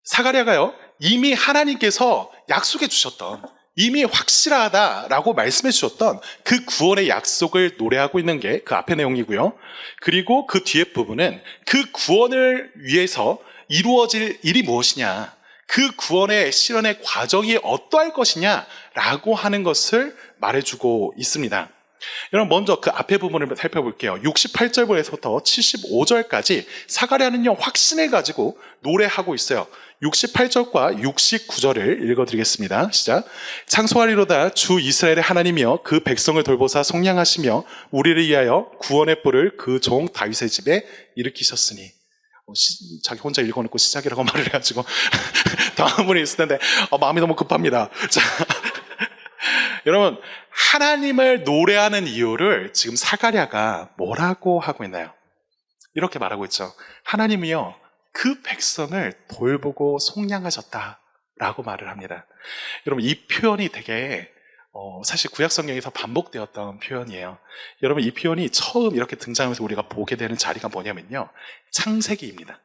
사가랴가요, 이미 하나님께서 약속해 주셨던, 이미 확실하다라고 말씀해 주셨던 그 구원의 약속을 노래하고 있는 게 그 앞의 내용이고요. 그리고 그 뒤에 부분은 그 구원을 위해서 이루어질 일이 무엇이냐, 그 구원의 실현의 과정이 어떠할 것이냐라고 하는 것을 말해주고 있습니다. 여러분, 먼저 그 앞에 부분을 살펴볼게요. 68절부터 75절까지 사가랴는요, 확신을 가지고 노래하고 있어요. 68절과 69절을 읽어드리겠습니다. 시작. 창소하리로다 주 이스라엘의 하나님이여 그 백성을 돌보사 속량하시며 우리를 위하여 구원의 뿔을 그 종 다윗의 집에 일으키셨으니. 자기 혼자 읽어놓고 시작이라고 말을 해가지고 다음 분이 있을 텐데 마음이 너무 급합니다. 자, 여러분, 하나님을 노래하는 이유를 지금 사가랴가 뭐라고 하고 있나요? 이렇게 말하고 있죠. 하나님이요, 그 백성을 돌보고 속량하셨다라고 말을 합니다. 여러분, 이 표현이 되게 사실 구약성경에서 반복되었던 표현이에요. 여러분, 이 표현이 처음 이렇게 등장하면서 우리가 보게 되는 자리가 뭐냐면요, 창세기입니다.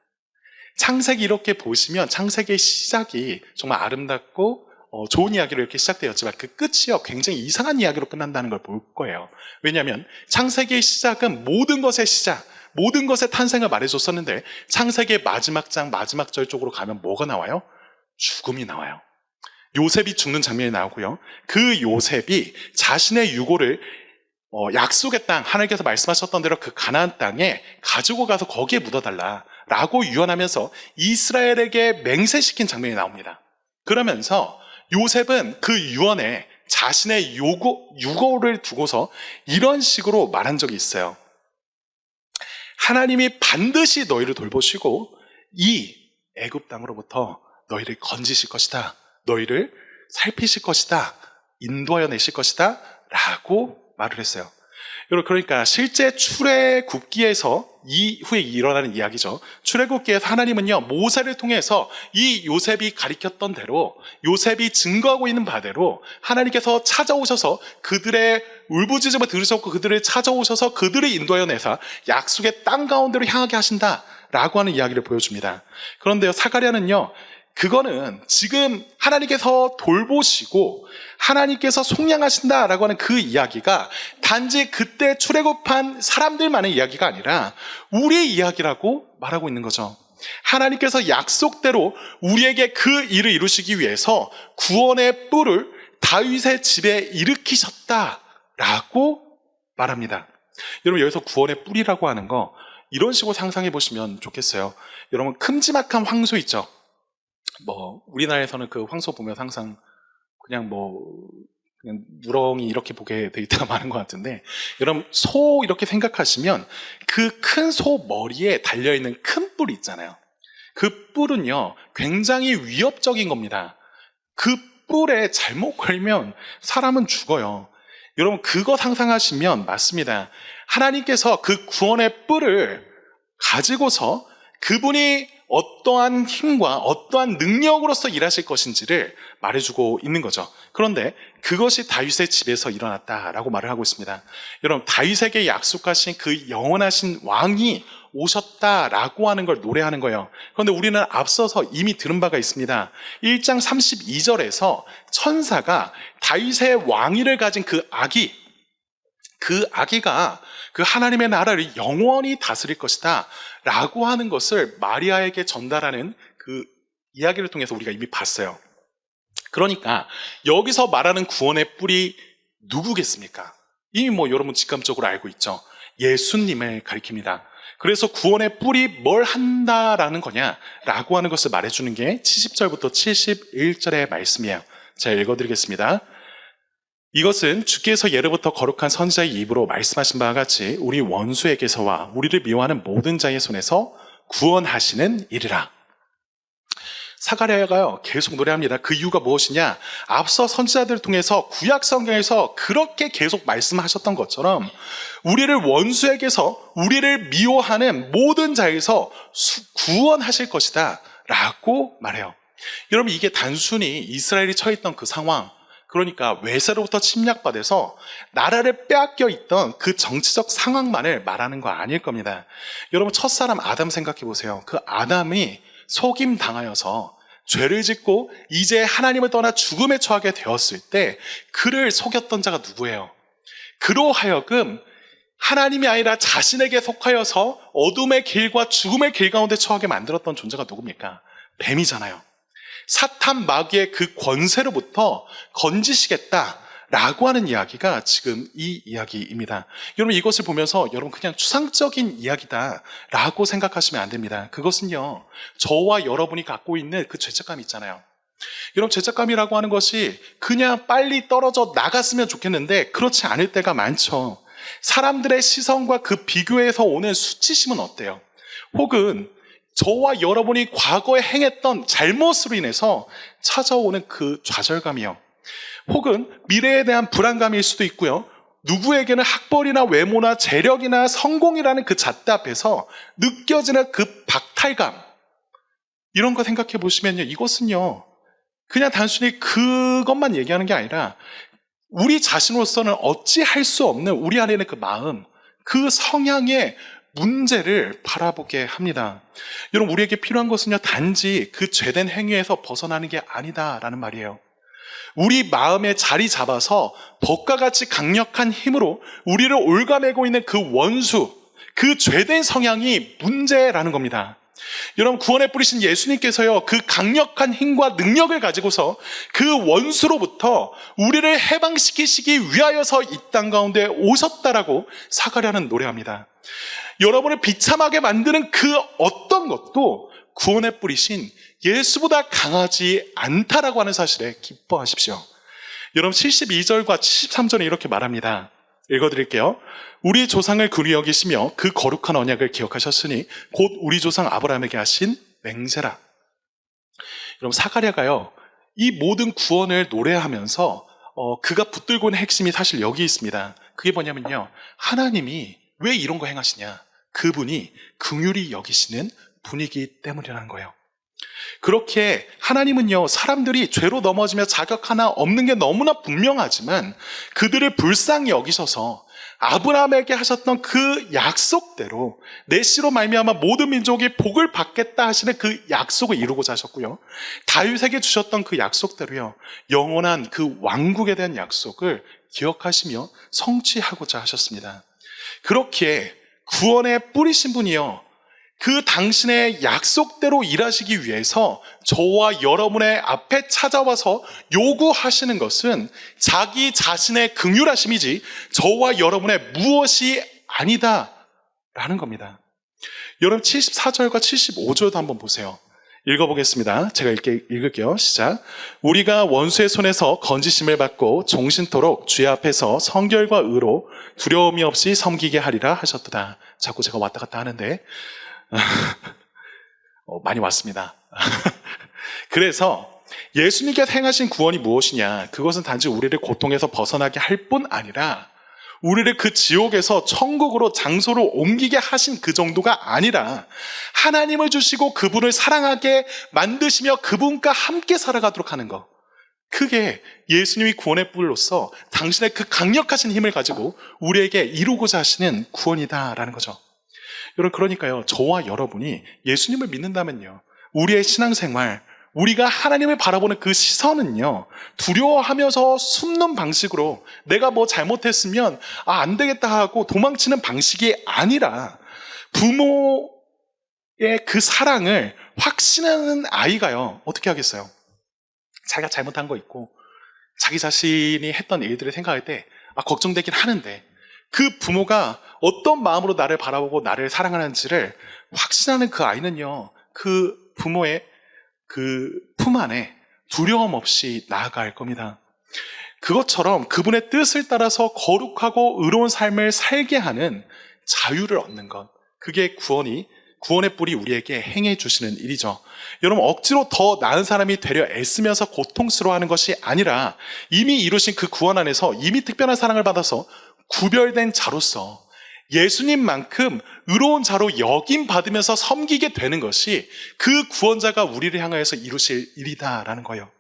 창세기 이렇게 보시면 창세기의 시작이 정말 아름답고 좋은 이야기로 이렇게 시작되었지만 그 끝이요 굉장히 이상한 이야기로 끝난다는 걸 볼 거예요. 왜냐하면 창세기의 시작은 모든 것의 시작, 모든 것의 탄생을 말해줬었는데 창세기의 마지막 장 마지막 절 쪽으로 가면 뭐가 나와요? 죽음이 나와요. 요셉이 죽는 장면이 나오고요. 그 요셉이 자신의 유고를 약속의 땅, 하나님께서 말씀하셨던 대로 그 가나안 땅에 가지고 가서 거기에 묻어달라라고 유언하면서 이스라엘에게 맹세시킨 장면이 나옵니다. 그러면서 요셉은 그 유언에 자신의 유고를 두고서 이런 식으로 말한 적이 있어요. 하나님이 반드시 너희를 돌보시고 이 애굽 땅으로부터 너희를 건지실 것이다. 너희를 살피실 것이다. 인도하여 내실 것이다. 라고 말을 했어요. 여러분, 그러니까 실제 출애굽기에서 이후에 일어나는 이야기죠. 출애굽기에서 하나님은요 모세를 통해서 이 요셉이 가리켰던 대로, 요셉이 증거하고 있는 바대로 하나님께서 찾아오셔서 그들의 울부짖음을 들으셨고 그들을 찾아오셔서 그들을 인도하여 내사 약속의 땅 가운데로 향하게 하신다라고 하는 이야기를 보여줍니다. 그런데요, 사가랴는요 그거는 지금 하나님께서 돌보시고 하나님께서 속량하신다라고 하는 그 이야기가 단지 그때 출애굽한 사람들만의 이야기가 아니라 우리의 이야기라고 말하고 있는 거죠. 하나님께서 약속대로 우리에게 그 일을 이루시기 위해서 구원의 뿔을 다윗의 집에 일으키셨다라고 말합니다. 여러분, 여기서 구원의 뿔이라고 하는 거 이런 식으로 상상해 보시면 좋겠어요. 여러분, 큼지막한 황소 있죠? 우리나라에서는 그 황소 보면 항상 그냥 누렁이 이렇게 보게 돼 있다가 많은 것 같은데, 여러분, 소 이렇게 생각하시면 그 큰 소 머리에 달려있는 큰 뿔 있잖아요. 그 뿔은요 굉장히 위협적인 겁니다. 그 뿔에 잘못 걸면 사람은 죽어요. 여러분, 그거 상상하시면 맞습니다. 하나님께서 그 구원의 뿔을 가지고서 그분이 어떠한 힘과 어떠한 능력으로서 일하실 것인지를 말해주고 있는 거죠. 그런데 그것이 다윗의 집에서 일어났다라고 말을 하고 있습니다. 여러분, 다윗에게 약속하신 그 영원하신 왕이 오셨다라고 하는 걸 노래하는 거예요. 그런데 우리는 앞서서 이미 들은 바가 있습니다. 1장 32절에서 천사가 다윗의 왕위를 가진 그 아기가 그 하나님의 나라를 영원히 다스릴 것이다 라고 하는 것을 마리아에게 전달하는 그 이야기를 통해서 우리가 이미 봤어요. 그러니까 여기서 말하는 구원의 뿔이 누구겠습니까? 이미 여러분 직감적으로 알고 있죠. 예수님을 가리킵니다. 그래서 구원의 뿔이 뭘 한다라는 거냐라고 하는 것을 말해주는 게 70절부터 71절의 말씀이에요. 제가 읽어드리겠습니다. 이것은 주께서 예로부터 거룩한 선지자의 입으로 말씀하신 바와 같이 우리 원수에게서와 우리를 미워하는 모든 자의 손에서 구원하시는 일이라. 사가랴가요 계속 노래합니다. 그 이유가 무엇이냐? 앞서 선지자들을 통해서 구약 성경에서 그렇게 계속 말씀하셨던 것처럼 우리를 원수에게서, 우리를 미워하는 모든 자에서 구원하실 것이다 라고 말해요. 여러분, 이게 단순히 이스라엘이 처했던 그 상황, 그러니까 외세로부터 침략받아서 나라를 빼앗겨 있던 그 정치적 상황만을 말하는 거 아닐 겁니다. 여러분, 첫사람 아담 생각해 보세요. 그 아담이 속임 당하여서 죄를 짓고 이제 하나님을 떠나 죽음에 처하게 되었을 때 그를 속였던 자가 누구예요? 그로 하여금 하나님이 아니라 자신에게 속하여서 어둠의 길과 죽음의 길 가운데 처하게 만들었던 존재가 누굽니까? 뱀이잖아요. 사탄 마귀의 그 권세로부터 건지시겠다라고 하는 이야기가 지금 이 이야기입니다. 여러분, 이것을 보면서 여러분 그냥 추상적인 이야기다라고 생각하시면 안 됩니다. 그것은요, 저와 여러분이 갖고 있는 그 죄책감 있잖아요. 여러분, 죄책감이라고 하는 것이 그냥 빨리 떨어져 나갔으면 좋겠는데 그렇지 않을 때가 많죠. 사람들의 시선과 그 비교에서 오는 수치심은 어때요? 혹은 저와 여러분이 과거에 행했던 잘못으로 인해서 찾아오는 그 좌절감이요. 혹은 미래에 대한 불안감일 수도 있고요. 누구에게는 학벌이나 외모나 재력이나 성공이라는 그 잣대 앞에서 느껴지는 그 박탈감. 이런 거 생각해 보시면요. 이것은요, 그냥 단순히 그것만 얘기하는 게 아니라 우리 자신으로서는 어찌할 수 없는 우리 안에 있는 그 마음, 그 성향의 문제를 바라보게 합니다. 여러분, 우리에게 필요한 것은요 단지 그 죄된 행위에서 벗어나는 게 아니다라는 말이에요. 우리 마음에 자리 잡아서 덫과 같이 강력한 힘으로 우리를 올가매고 있는 그 원수, 그 죄된 성향이 문제라는 겁니다. 여러분, 구원에 뿌리신 예수님께서요, 그 강력한 힘과 능력을 가지고서 그 원수로부터 우리를 해방시키시기 위하여서 이 땅 가운데 오셨다라고 사가랴는 노래합니다. 여러분을 비참하게 만드는 그 어떤 것도 구원에 뿌리신 예수보다 강하지 않다라고 하는 사실에 기뻐하십시오. 여러분, 72절과 73절에 이렇게 말합니다. 읽어드릴게요. 우리 조상을 그리 여기시며 그 거룩한 언약을 기억하셨으니 곧 우리 조상 아브라함에게 하신 맹세라. 여러분, 사가랴가요, 이 모든 구원을 노래하면서 그가 붙들고 있는 핵심이 사실 여기 있습니다. 그게 뭐냐면요, 하나님이 왜 이런 거 행하시냐, 그분이 긍휼히 여기시는 분이기 때문이라는 거예요. 그렇게 하나님은요, 사람들이 죄로 넘어지며 자격 하나 없는 게 너무나 분명하지만 그들을 불쌍히 여기셔서 아브라함에게 하셨던 그 약속대로 내 씨로 말미암아 모든 민족이 복을 받겠다 하시는 그 약속을 이루고자 하셨고요, 다윗에게 주셨던 그 약속대로요, 영원한 그 왕국에 대한 약속을 기억하시며 성취하고자 하셨습니다. 그렇기에 구원에 뿌리신 분이요, 그 당신의 약속대로 일하시기 위해서 저와 여러분의 앞에 찾아와서 요구하시는 것은 자기 자신의 긍휼하심이지 저와 여러분의 무엇이 아니다라는 겁니다. 여러분, 74절과 75절도 한번 보세요. 읽어보겠습니다. 제가 읽을게요. 시작. 우리가 원수의 손에서 건지심을 받고 종신토록 주의 앞에서 성결과 의로 두려움이 없이 섬기게 하리라 하셨도다. 자꾸 제가 왔다 갔다 하는데 많이 왔습니다. 그래서 예수님께서 행하신 구원이 무엇이냐, 그것은 단지 우리를 고통에서 벗어나게 할 뿐 아니라 우리를 그 지옥에서 천국으로 장소를 옮기게 하신 그 정도가 아니라 하나님을 주시고 그분을 사랑하게 만드시며 그분과 함께 살아가도록 하는 것, 그게 예수님이 구원의 뿔로서 당신의 그 강력하신 힘을 가지고 우리에게 이루고자 하시는 구원이다라는 거죠. 여러분, 그러니까요, 저와 여러분이 예수님을 믿는다면요, 우리의 신앙생활, 우리가 하나님을 바라보는 그 시선은요, 두려워하면서 숨는 방식으로 내가 뭐 잘못했으면 안 되겠다 하고 도망치는 방식이 아니라 부모의 그 사랑을 확신하는 아이가요, 어떻게 하겠어요? 자기가 잘못한 거 있고 자기 자신이 했던 일들을 생각할 때 걱정되긴 하는데, 그 부모가 어떤 마음으로 나를 바라보고 나를 사랑하는지를 확신하는 그 아이는요, 그 부모의 그 품 안에 두려움 없이 나아갈 겁니다. 그것처럼 그분의 뜻을 따라서 거룩하고 의로운 삶을 살게 하는 자유를 얻는 것, 그게 구원의 뿔이 우리에게 행해 주시는 일이죠. 여러분, 억지로 더 나은 사람이 되려 애쓰면서 고통스러워하는 것이 아니라 이미 이루신 그 구원 안에서 이미 특별한 사랑을 받아서 구별된 자로서 예수님만큼 의로운 자로 여김받으면서 섬기게 되는 것이 그 구원자가 우리를 향하여서 이루실 일이다라는 거예요.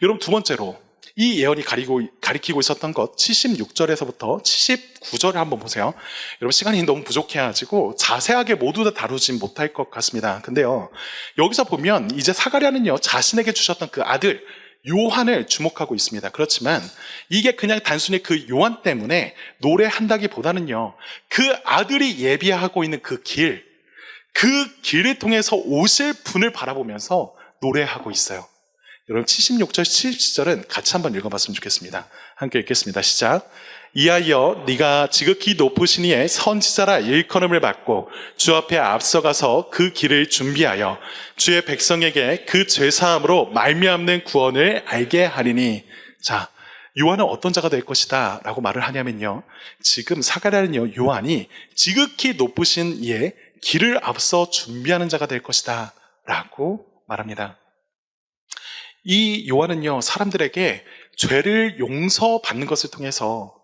여러분, 두 번째로 이 예언이 가리키고 있었던 것, 76절에서부터 79절을 한번 보세요. 여러분, 시간이 너무 부족해가지고 자세하게 모두 다 다루진 못할 것 같습니다. 근데요, 여기서 보면 이제 사가랴는요, 자신에게 주셨던 그 아들 요한을 주목하고 있습니다. 그렇지만 이게 그냥 단순히 그 요한 때문에 노래한다기보다는요, 그 아들이 예비하고 있는 그 길을 통해서 오실 분을 바라보면서 노래하고 있어요. 여러분, 76절, 77절은 같이 한번 읽어봤으면 좋겠습니다. 함께 읽겠습니다. 시작. 이하여 네가 지극히 높으신 이의 선지자라 일컬음을 받고 주 앞에 앞서가서 그 길을 준비하여 주의 백성에게 그 죄사함으로 말미암는 구원을 알게 하리니. 자, 요한은 어떤 자가 될 것이다 라고 말을 하냐면요, 지금 사가랴는요, 요한이 지극히 높으신 이의 길을 앞서 준비하는 자가 될 것이다 라고 말합니다. 이 요한은요, 사람들에게 죄를 용서받는 것을 통해서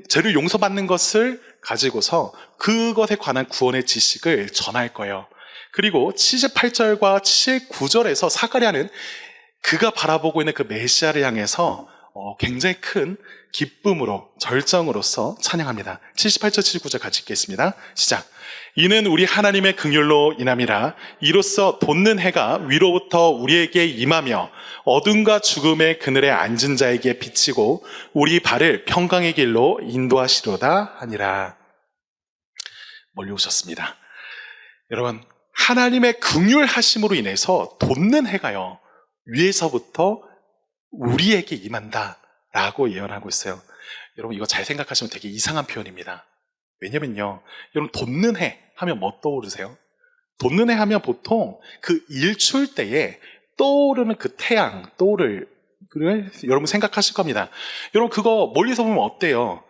죄를 용서받는 것을 가지고서 그것에 관한 구원의 지식을 전할 거예요. 그리고 78절과 79절에서 사가랴는 그가 바라보고 있는 그 메시아를 향해서 굉장히 큰 기쁨으로 절정으로서 찬양합니다. 78절 79절 같이 읽겠습니다. 시작. 이는 우리 하나님의 긍휼로 인함이라. 이로써 돋는 해가 위로부터 우리에게 임하며 어둠과 죽음의 그늘에 앉은 자에게 비치고 우리 발을 평강의 길로 인도하시로다 하니라. 멀리 오셨습니다. 여러분, 하나님의 긍휼하심으로 인해서 돋는 해가요, 위에서부터 우리에게 임한다라고 예언하고 있어요. 여러분, 이거 잘 생각하시면 되게 이상한 표현입니다. 왜냐면요, 여러분, 돋는 해 하면 뭐 떠오르세요? 돋는 해 하면 보통 그 일출 때에 떠오르는 그 태양, 여러분 생각하실 겁니다. 여러분, 그거 멀리서 보면 어때요?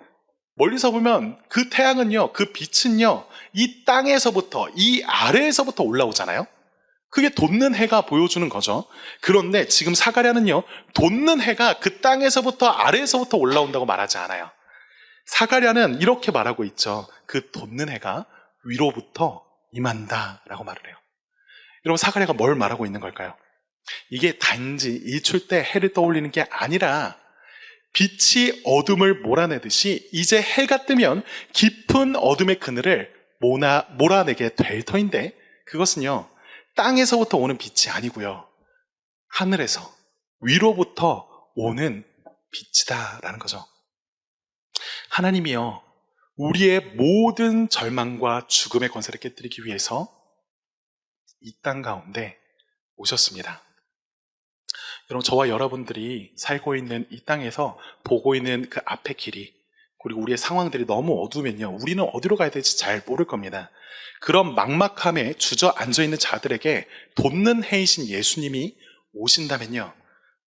멀리서 보면 그 태양은요, 그 빛은요, 이 땅에서부터, 이 아래에서부터 올라오잖아요? 그게 돋는 해가 보여주는 거죠. 그런데 지금 사가랴는요, 돋는 해가 그 땅에서부터 아래에서부터 올라온다고 말하지 않아요. 사가랴는 이렇게 말하고 있죠. 그 돋는 해가 위로부터 임한다라고 말을 해요. 여러분, 사가랴가 뭘 말하고 있는 걸까요? 이게 단지 일출 때 해를 떠올리는 게 아니라 빛이 어둠을 몰아내듯이 이제 해가 뜨면 깊은 어둠의 그늘을 몰아내게 될 터인데, 그것은요, 땅에서부터 오는 빛이 아니고요, 하늘에서 위로부터 오는 빛이다라는 거죠. 하나님이요, 우리의 모든 절망과 죽음의 권세를 깨뜨리기 위해서 이 땅 가운데 오셨습니다. 여러분, 저와 여러분들이 살고 있는 이 땅에서 보고 있는 그 앞의 길이, 그리고 우리의 상황들이 너무 어두우면요, 우리는 어디로 가야 될지 잘 모를 겁니다. 그런 막막함에 주저앉아 있는 자들에게 돋는 해이신 예수님이 오신다면요,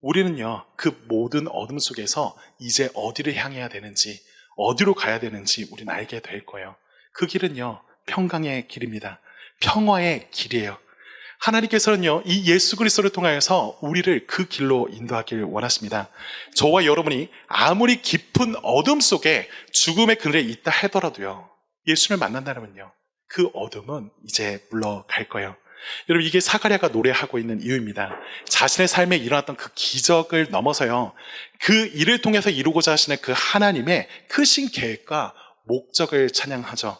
우리는요, 그 모든 어둠 속에서 이제 어디를 향해야 되는지, 어디로 가야 되는지 우리는 알게 될 거예요. 그 길은요, 평강의 길입니다. 평화의 길이에요. 하나님께서는요, 이 예수 그리스도를 통하여서 우리를 그 길로 인도하길 원하십니다. 저와 여러분이 아무리 깊은 어둠 속에 죽음의 그늘에 있다 하더라도요, 예수님을 만난다면요, 그 어둠은 이제 물러갈 거예요. 여러분, 이게 사가랴가 노래하고 있는 이유입니다. 자신의 삶에 일어났던 그 기적을 넘어서요, 그 일을 통해서 이루고자 하시는 그 하나님의 크신 계획과 목적을 찬양하죠.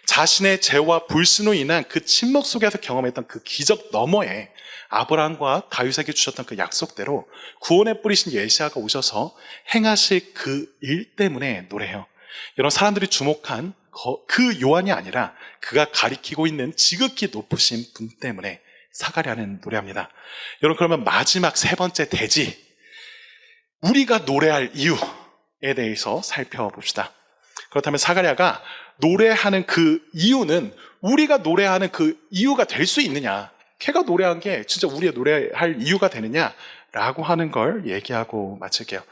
자신의 죄와 불신으로 인한 그 침묵 속에서 경험했던 그 기적 너머에 아브라함과 다윗에게 주셨던 그 약속대로 구원의 뿌리신 예시아가 오셔서 행하실 그 일 때문에 노래해요. 여러분, 사람들이 주목한 그 요한이 아니라 그가 가리키고 있는 지극히 높으신 분 때문에 사가랴는 노래합니다. 여러분, 그러면 마지막 세 번째 대지, 우리가 노래할 이유에 대해서 살펴봅시다. 그렇다면 사가랴가 노래하는 그 이유는 우리가 노래하는 그 이유가 될 수 있느냐, 걔가 노래한 게 진짜 우리의 노래할 이유가 되느냐라고 하는 걸 얘기하고 마칠게요.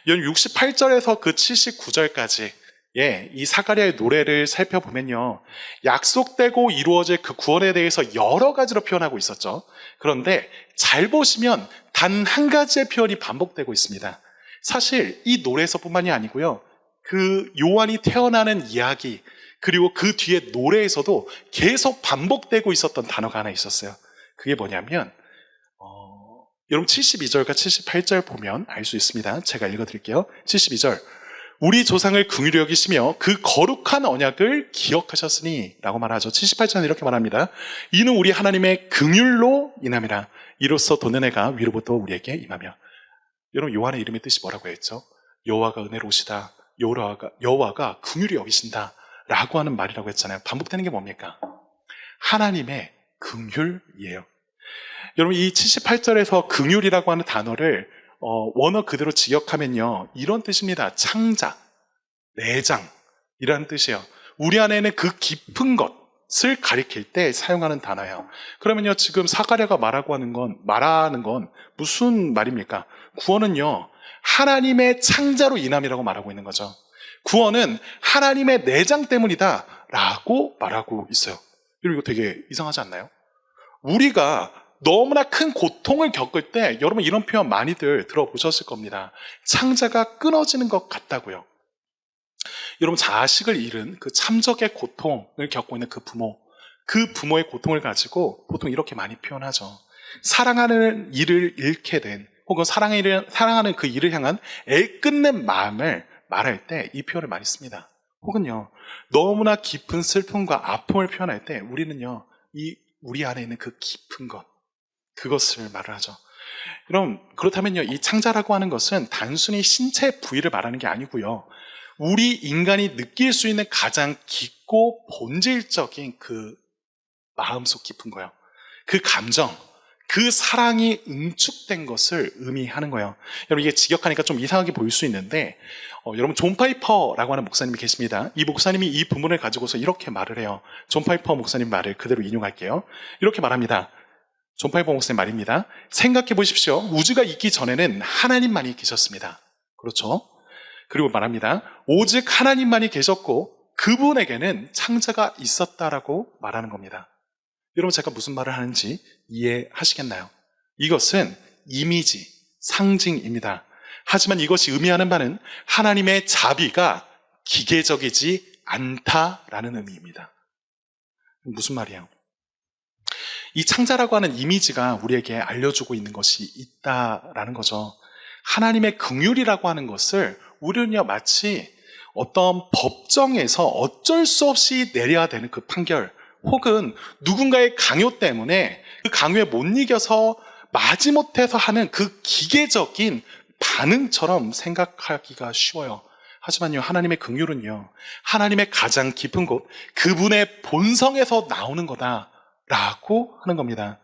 68절에서 그 79절까지 이 사가랴의 노래를 살펴보면요, 약속되고 이루어질 그 구원에 대해서 여러 가지로 표현하고 있었죠. 그런데 잘 보시면 단 한 가지의 표현이 반복되고 있습니다. 사실 이 노래에서뿐만이 아니고요, 그 요한이 태어나는 이야기, 그리고 그 뒤에 노래에서도 계속 반복되고 있었던 단어가 하나 있었어요. 그게 뭐냐면 여러분, 72절과 78절 보면 알 수 있습니다. 제가 읽어드릴게요. 72절, 우리 조상을 긍휼히 여기시며 그 거룩한 언약을 기억하셨으니 라고 말하죠. 78절은 이렇게 말합니다. 이는 우리 하나님의 긍휼로 인함이라. 이로써 돋는 해가 위로부터 우리에게 임하며. 여러분, 요한의 이름의 뜻이 뭐라고 했죠? 여호와가 은혜로우시다, 여호와가 긍휼히 여기신다 라고 하는 말이라고 했잖아요. 반복되는 게 뭡니까? 하나님의 긍휼이에요. 여러분, 이 78절에서 긍휼이라고 하는 단어를 원어 그대로 직역하면요, 이런 뜻입니다. 창자, 내장이라는 뜻이에요. 우리 안에는 그 깊은 것을 가리킬 때 사용하는 단어예요. 그러면요, 지금 사가랴가 말하는 건 무슨 말입니까? 구원은요, 하나님의 창자로 인함이라고 말하고 있는 거죠. 구원은 하나님의 내장 때문이다 라고 말하고 있어요. 여러분, 이거 되게 이상하지 않나요? 우리가 너무나 큰 고통을 겪을 때 여러분, 이런 표현 많이들 들어보셨을 겁니다. 창자가 끊어지는 것 같다고요. 여러분, 자식을 잃은 그 참적의 고통을 겪고 있는 그 부모의 고통을 가지고 보통 이렇게 많이 표현하죠. 사랑하는 이를 잃게 된, 혹은 사랑하는 그 일을 향한 애끓는 마음을 말할 때 이 표현을 많이 씁니다. 혹은요, 너무나 깊은 슬픔과 아픔을 표현할 때 우리는요, 우리 안에 있는 그 깊은 것, 그것을 말을 하죠. 그렇다면요, 이 창자라고 하는 것은 단순히 신체 부위를 말하는 게 아니고요, 우리 인간이 느낄 수 있는 가장 깊고 본질적인 그 마음속 깊은 거예요. 그 감정, 그 사랑이 응축된 것을 의미하는 거예요. 여러분, 이게 직역하니까 좀 이상하게 보일 수 있는데, 여러분, 존 파이퍼라고 하는 목사님이 계십니다. 이 목사님이 이 부분을 가지고서 이렇게 말을 해요. 존 파이퍼 목사님 말을 그대로 인용할게요. 이렇게 말합니다. 존 파이퍼 목사님 말입니다. 생각해 보십시오. 우주가 있기 전에는 하나님만이 계셨습니다. 그렇죠? 그리고 말합니다. 오직 하나님만이 계셨고 그분에게는 창자가 있었다라고 말하는 겁니다. 여러분, 제가 무슨 말을 하는지 이해하시겠나요? 이것은 이미지, 상징입니다. 하지만 이것이 의미하는 바는 하나님의 자비가 기계적이지 않다라는 의미입니다. 무슨 말이에요? 이 창자라고 하는 이미지가 우리에게 알려주고 있는 것이 있다라는 거죠. 하나님의 긍휼이라고 하는 것을 우리는요, 마치 어떤 법정에서 어쩔 수 없이 내려야 되는 그 판결, 혹은 누군가의 강요 때문에 그 강요에 못 이겨서 마지못해서 하는 그 기계적인 반응처럼 생각하기가 쉬워요. 하지만요, 하나님의 긍휼은요, 하나님의 가장 깊은 곳, 그분의 본성에서 나오는 거다라고 하는 겁니다.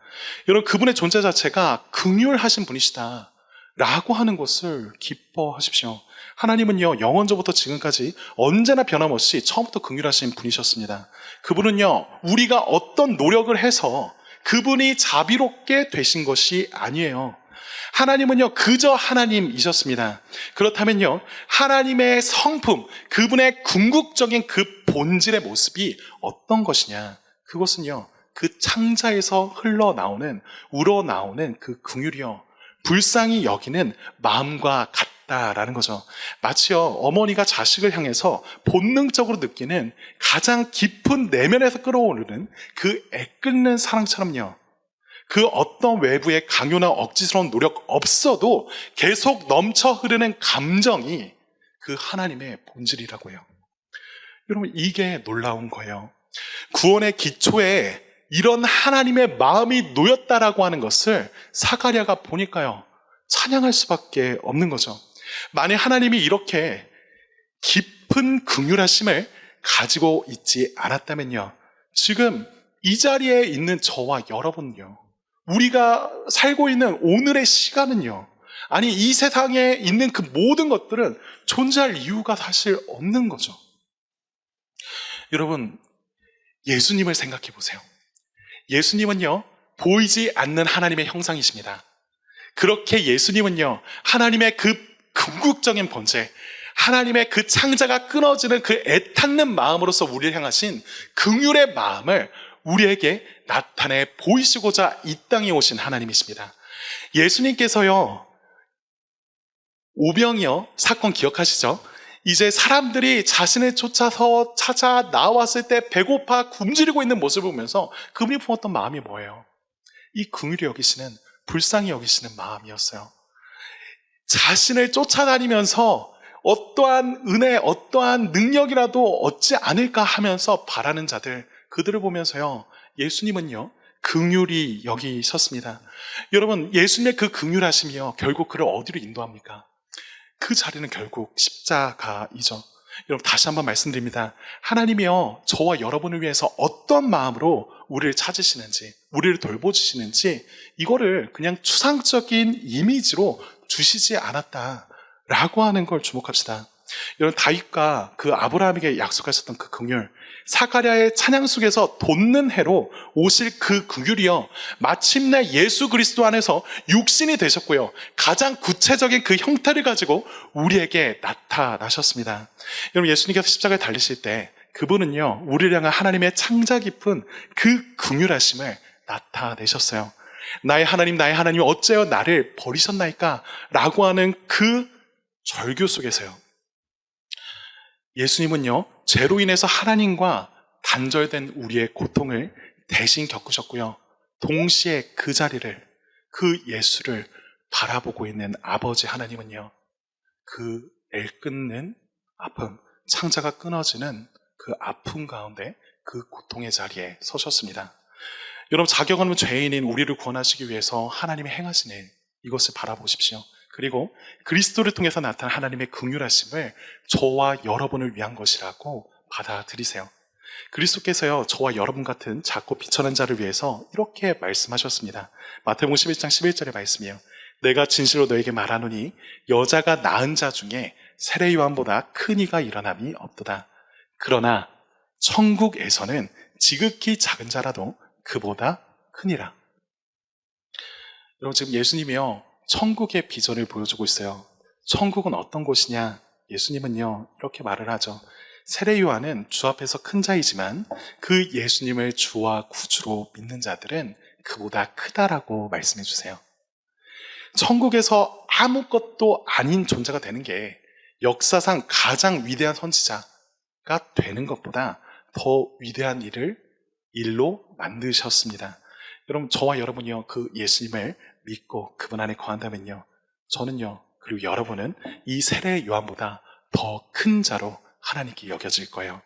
여러분, 그분의 존재 자체가 긍휼하신 분이시다 라고 하는 것을 기뻐하십시오. 하나님은요, 영원전부터 지금까지 언제나 변함없이 처음부터 긍휼하신 분이셨습니다. 그분은요, 우리가 어떤 노력을 해서 그분이 자비롭게 되신 것이 아니에요. 하나님은요, 그저 하나님이셨습니다. 그렇다면요, 하나님의 성품, 그분의 궁극적인 그 본질의 모습이 어떤 것이냐? 그것은요, 그 창자에서 흘러나오는, 우러나오는 그 긍휼이요, 불쌍히 여기는 마음과 같다라는 거죠. 마치요, 어머니가 자식을 향해서 본능적으로 느끼는 가장 깊은 내면에서 끌어오르는 그 애끓는 사랑처럼요, 그 어떤 외부의 강요나 억지스러운 노력 없어도 계속 넘쳐 흐르는 감정이 그 하나님의 본질이라고요. 여러분, 이게 놀라운 거예요. 구원의 기초에 이런 하나님의 마음이 놓였다라고 하는 것을 사가랴가 보니까요, 찬양할 수밖에 없는 거죠. 만약 하나님이 이렇게 깊은 긍휼하심을 가지고 있지 않았다면요, 지금 이 자리에 있는 저와 여러분요, 우리가 살고 있는 오늘의 시간은요, 아니 이 세상에 있는 그 모든 것들은 존재할 이유가 사실 없는 거죠. 여러분, 예수님을 생각해 보세요. 예수님은요, 보이지 않는 하나님의 형상이십니다. 그렇게 예수님은요, 하나님의 그 궁극적인 본질, 하나님의 그 창자가 끊어지는 그 애타는 마음으로서 우리를 향하신 긍휼의 마음을 우리에게 나타내 보이시고자 이 땅에 오신 하나님이십니다. 예수님께서요, 오병이어 사건 기억하시죠? 이제 사람들이 자신을 쫓아서 찾아 나왔을 때 배고파 굶주리고 있는 모습을 보면서 그분이 품었던 마음이 뭐예요? 이 긍휼히 여기시는, 불쌍히 여기시는 마음이었어요. 자신을 쫓아다니면서 어떠한 은혜, 어떠한 능력이라도 얻지 않을까 하면서 바라는 자들, 그들을 보면서요, 예수님은요, 긍휼히 여기셨습니다. 여러분, 예수님의 그 긍휼하심이요, 결국 그를 어디로 인도합니까? 그 자리는 결국 십자가이죠. 여러분, 다시 한번 말씀드립니다. 하나님이요, 저와 여러분을 위해서 어떤 마음으로 우리를 찾으시는지, 우리를 돌보시는지, 이거를 그냥 추상적인 이미지로 주시지 않았다라고 하는 걸 주목합시다. 여러분, 다윗과 그 아브라함에게 약속하셨던 그 긍휼, 사가랴의 찬양 속에서 돋는 해로 오실 그 긍휼이요, 마침내 예수 그리스도 안에서 육신이 되셨고요, 가장 구체적인 그 형태를 가지고 우리에게 나타나셨습니다. 여러분, 예수님께서 십자가에 달리실 때 그분은요, 우리를 향한 하나님의 창자 깊은 그 긍휼하심을 나타내셨어요. 나의 하나님 어째요 나를 버리셨나이까? 라고 하는 그 절규 속에서요, 예수님은요, 죄로 인해서 하나님과 단절된 우리의 고통을 대신 겪으셨고요, 동시에 그 자리를, 그 예수를 바라보고 있는 아버지 하나님은요, 그 애끓는 아픔, 창자가 끊어지는 그 아픔 가운데 그 고통의 자리에 서셨습니다. 여러분, 자격 없는 죄인인 우리를 구원하시기 위해서 하나님이 행하신 일, 이것을 바라보십시오. 그리고 그리스도를 통해서 나타난 하나님의 긍휼하심을 저와 여러분을 위한 것이라고 받아들이세요. 그리스도께서요, 저와 여러분 같은 작고 비천한 자를 위해서 이렇게 말씀하셨습니다. 마태복음 11장 11절의 말씀이에요. 내가 진실로 너에게 말하노니 여자가 낳은 자 중에 세례 요한보다 큰 이가 일어남이 없도다. 그러나 천국에서는 지극히 작은 자라도 그보다 크니라. 여러분, 지금 예수님이요, 천국의 비전을 보여주고 있어요. 천국은 어떤 곳이냐? 예수님은요, 이렇게 말을 하죠. 세례 요한은 주 앞에서 큰 자이지만 그 예수님을 주와 구주로 믿는 자들은 그보다 크다라고 말씀해 주세요. 천국에서 아무것도 아닌 존재가 되는 게 역사상 가장 위대한 선지자가 되는 것보다 더 위대한 일로 만드셨습니다. 여러분, 저와 여러분이요, 그 예수님을 믿고 그분 안에 거한다면요, 저는요, 그리고 여러분은 이 세례 요한보다 더 큰 자로 하나님께 여겨질 거예요.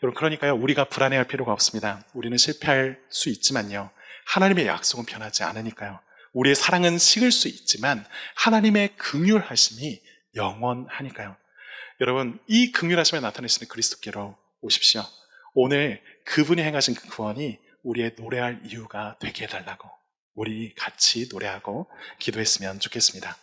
여러분, 그러니까요, 우리가 불안해할 필요가 없습니다. 우리는 실패할 수 있지만요, 하나님의 약속은 변하지 않으니까요. 우리의 사랑은 식을 수 있지만 하나님의 긍휼하심이 영원하니까요. 여러분, 이 긍휼하심을 나타내시는 그리스도께로 오십시오. 오늘 그분이 행하신 그 구원이 우리의 노래할 이유가 되게 해달라고 우리 같이 노래하고 기도했으면 좋겠습니다.